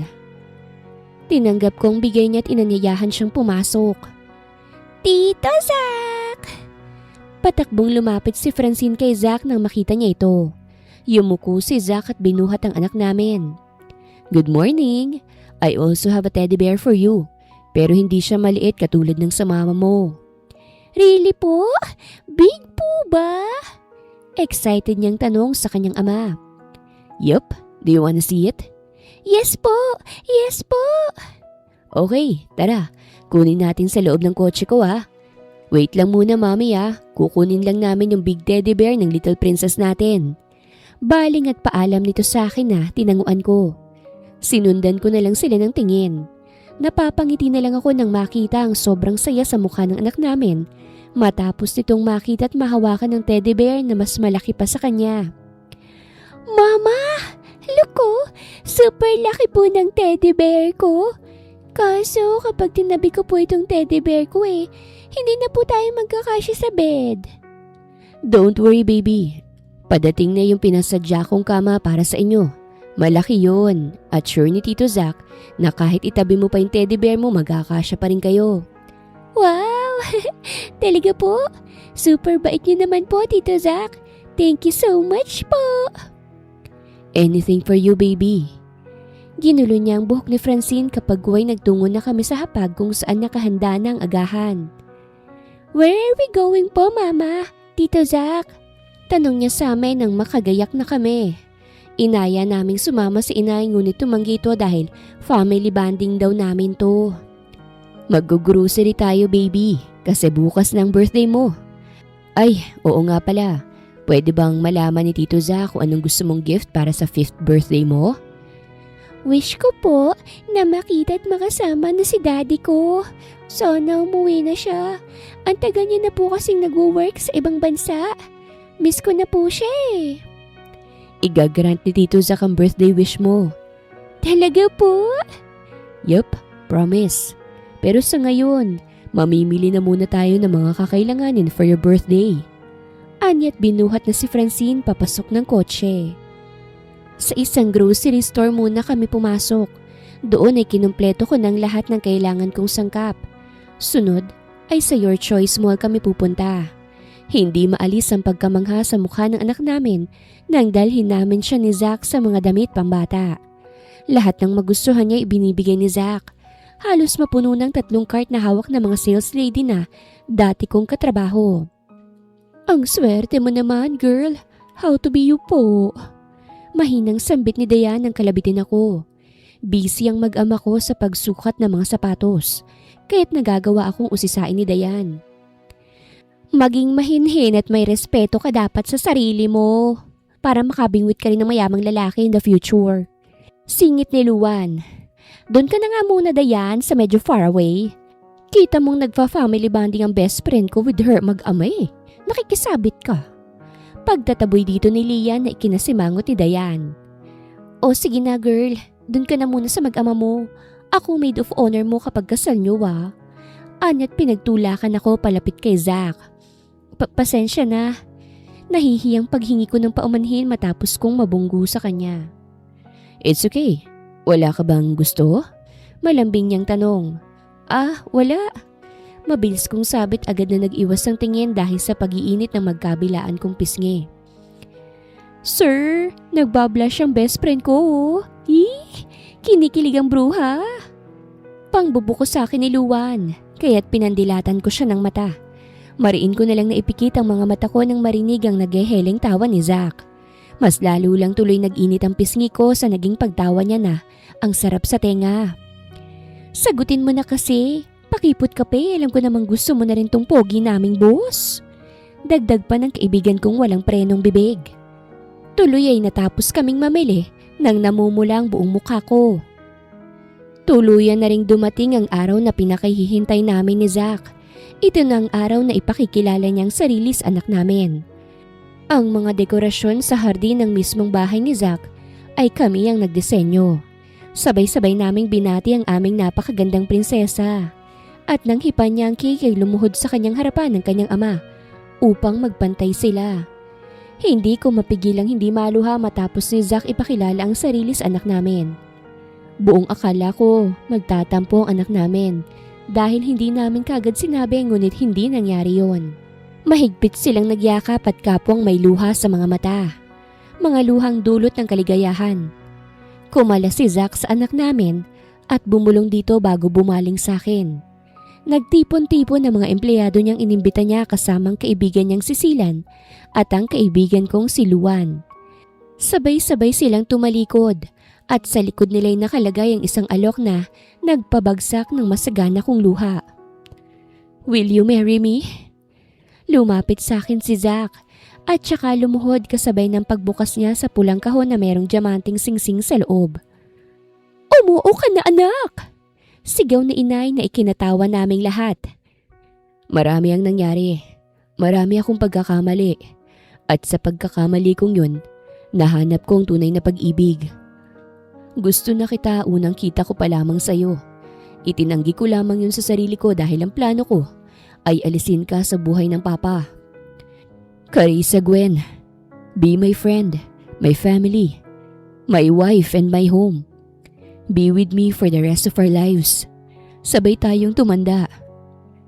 Tinanggap kong bigay niya at inanyayahan siyang pumasok. Tito Zach! Patakbong lumapit si Francine kay Zach nang makita niya ito. Yumuko si Zach at binuhat ang anak namin. "Good morning! I also have a teddy bear for you. Pero hindi siya maliit katulad ng sa mama mo." "Really po? Big po ba?" Excited niyang tanong sa kanyang ama. "Yup, do you wanna see it?" Yes po! Yes po!" "Okay, tara. Kunin natin sa loob ng kotse ko ha. Wait lang muna mami ha. Kukunin lang namin yung big teddy bear ng little princess natin." Baling at paalam nito sa akin na tinanguan ko. Sinundan ko na lang sila ng tingin. Napapangiti na lang ako nang makita ang sobrang saya sa mukha ng anak namin matapos nitong makita at mahawakan ng teddy bear na mas malaki pa sa kanya. "Mama! Look ko! Super laki po ng teddy bear ko. Kaso kapag tinabi ko po itong teddy bear ko hindi na po tayo magkakasya sa bed." "Don't worry baby. Padating na yung pinasadya kong kama para sa inyo. Malaki yun at sure ni Tito Zach na kahit itabi mo pa yung teddy bear mo magkakasya pa rin kayo." "Wow! Talaga po? Super bait niyo naman po Tito Zach. Thank you so much po." "Anything for you baby." Ginulo niya ang buhok ni Francine kapag huway nagtungo na kami sa hapag kung saan nakahanda na ang agahan. "Where are we going po mama? Tito Zach?" Tanong niya sa amin nang makagayak na kami. Inaya naming sumama si inay ngunit tumanggi ito dahil family bonding daw namin to. "Mag-grocery tayo baby kasi bukas ng birthday mo." "Ay, oo nga pala. Pwede bang malaman ni Tito Zach kung anong gusto mong gift para sa 5th birthday mo?" "Wish ko po na makita at makasama na si daddy ko. Sana umuwi na siya. Ang tagal niya na po kasing nag-work sa ibang bansa. Miss ko na po siya Igagrant ni Tito Zach ang birthday wish mo." "Talaga po?" "Yup, promise. Pero sa ngayon, mamimili na muna tayo ng mga kakailanganin for your birthday." Anyat binuhat na si Francine papasok ng kotse. Sa isang grocery store muna kami pumasok. Doon ay kinumpleto ko ng lahat ng kailangan kong sangkap. Sunod ay sa Your Choice Mall kami pupunta. Hindi maalis ang pagkamangha sa mukha ng anak namin nang dalhin namin siya ni Zach sa mga damit pambata. Lahat ng magustuhan niya ibinibigay ni Zach. Halos mapuno ng 3 cart na hawak na mga sales lady na dati kong katrabaho. "Ang swerte mo naman girl, how to be you po." Mahinang sambit ni Dayan nang kalabitin ako. Busy ang mag-ama ko sa pagsukat ng mga sapatos, kaya't nagagawa akong usisain ni Dayan. "Maging mahinhin at may respeto ka dapat sa sarili mo." para makabingwit ka rin ng mayamang lalaki in the future. Singit ni Luan. Doon ka na nga muna, Dayan, sa medyo far away. Kita mong nagfa-family bonding ang best friend ko with her mag-ama eh. Nakikisabit ka. Pagtataboy dito ni Lian na ikinasimangot ni Dayan. O sige na girl, doon ka na muna sa mag-ama mo. Ako maid of honor mo kapag kasal nyo Anya't pinagtulakan ako palapit kay Zach. Pasensya na. Nahihiyang paghingi ko ng paumanhin matapos kong mabunggo sa kanya. It's okay. Wala ka bang gusto? Malambing niyang tanong. Wala. Mabilis kong sabit agad na nag-iwas ng tingin dahil sa pag-iinit ng magkabilaan kong pisngi. Sir, nagbablush ang best friend ko. Kinikilig ang bruha. Pangbubuko sa akin ni Luan, kaya't pinandilatan ko siya ng mata. Mariin ko na lang na ipikit ang mga mata ko nang marinig ang nagheheleng tawa ni Zach. Mas lalo lang tuloy nag-init ang pisngi ko sa naging pagtawa niya na ang sarap sa tenga. Sagutin mo na kasi. Pakipot ka pa alam ko namang gusto mo na rin tong pogi naming boss. Dagdag pa ng kaibigan kong walang prenong bibig. Tuloy ay natapos kaming mamili nang namumula ang buong mukha ko. Tuluyan na ring dumating ang araw na pinakahihintay namin ni Zach. Ito na ang araw na ipakikilala niyang sarili sa anak namin. Ang mga dekorasyon sa hardin ng mismong bahay ni Zach ay kami ang nagdisenyo. Sabay-sabay naming binati ang aming napakagandang prinsesa. At nang hipan niya ang cake ay lumuhod sa kanyang harapan ng kanyang ama upang magpantay sila. Hindi ko mapigilang hindi maluha matapos ni Zach ipakilala ang sarili sa anak namin. Buong akala ko magtatampo ang anak namin dahil hindi namin kagad sinabi ngunit hindi nangyari yon. Mahigpit silang nagyakap at kapwang may luha sa mga mata. Mga luhang dulot ng kaligayahan. Kumala si Zach sa anak namin at bumulong dito bago bumaling sa akin. Nagtipon-tipon ng mga empleyado niyang inimbita niya kasamang kaibigan niyang si Silan at ang kaibigan kong si Luan. Sabay-sabay silang tumalikod at sa likod nila'y nakalagay ang isang alok na nagpabagsak ng masagana kong luha. Will you marry me? Lumapit sa akin si Zach at saka lumuhod kasabay ng pagbukas niya sa pulang kahon na merong diamanting singsing sa loob. Umuo ka na anak! Sigaw na inay na ikinatawa naming lahat. Marami ang nangyari. Marami akong pagkakamali. At sa pagkakamali kong yun, nahanap ko ang tunay na pag-ibig. Gusto na kita unang kita ko pa lamang sa'yo. Itinanggi ko lamang yun sa sarili ko dahil ang plano ko ay alisin ka sa buhay ng papa. Carissa Gwen, be my friend, my family, my wife and my home. Be with me for the rest of our lives. Sabay tayong tumanda.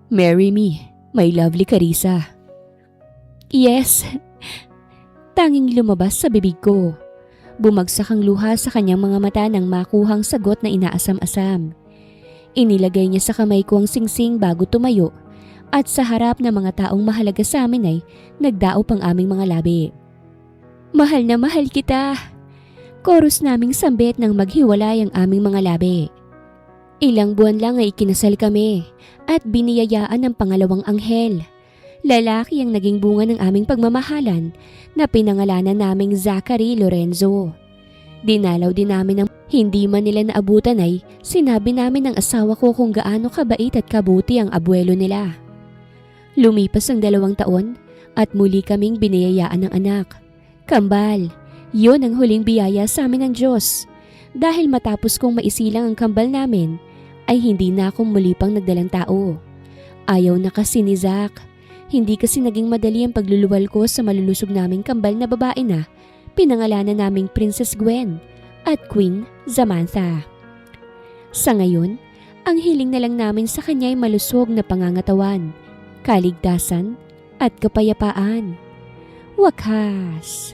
Marry me, my lovely Carissa. Yes. Tanging lumabas sa bibig ko. Bumagsak ang luha sa kanyang mga mata nang makuhang sagot na inaasam-asam. Inilagay niya sa kamay ko ang singsing bago tumayo at sa harap ng mga taong mahalaga sa amin ay nagdaop ang aming mga labi. Mahal na mahal kita. Chorus naming sambit nang maghiwalay ang aming mga labi. Ilang buwan lang ay ikinasal kami at biniyayaan ng pangalawang anghel. Lalaki ang naging bunga ng aming pagmamahalan na pinangalanan naming Zachary Lorenzo. Dinalaw din namin ng hindi man nila naabutan ay sinabi namin ng asawa ko kung gaano kabait at kabuti ang abuelo nila. Lumipas ang 2 taon at muli kaming biniyayaan ng anak. Kambal. Yun ang huling biyaya sa amin ng Diyos. Dahil matapos kong maisilang ang kambal namin, ay hindi na akong muli pang nagdalang tao. Ayaw na kasi ni Zach. Hindi kasi naging madali ang pagluluwal ko sa malulusog naming kambal na babae na pinangalanan naming Princess Gwen at Queen Samantha. Sa ngayon, ang hiling na lang namin sa kanya ay malusog na pangangatawan, kaligtasan at kapayapaan. Wakas.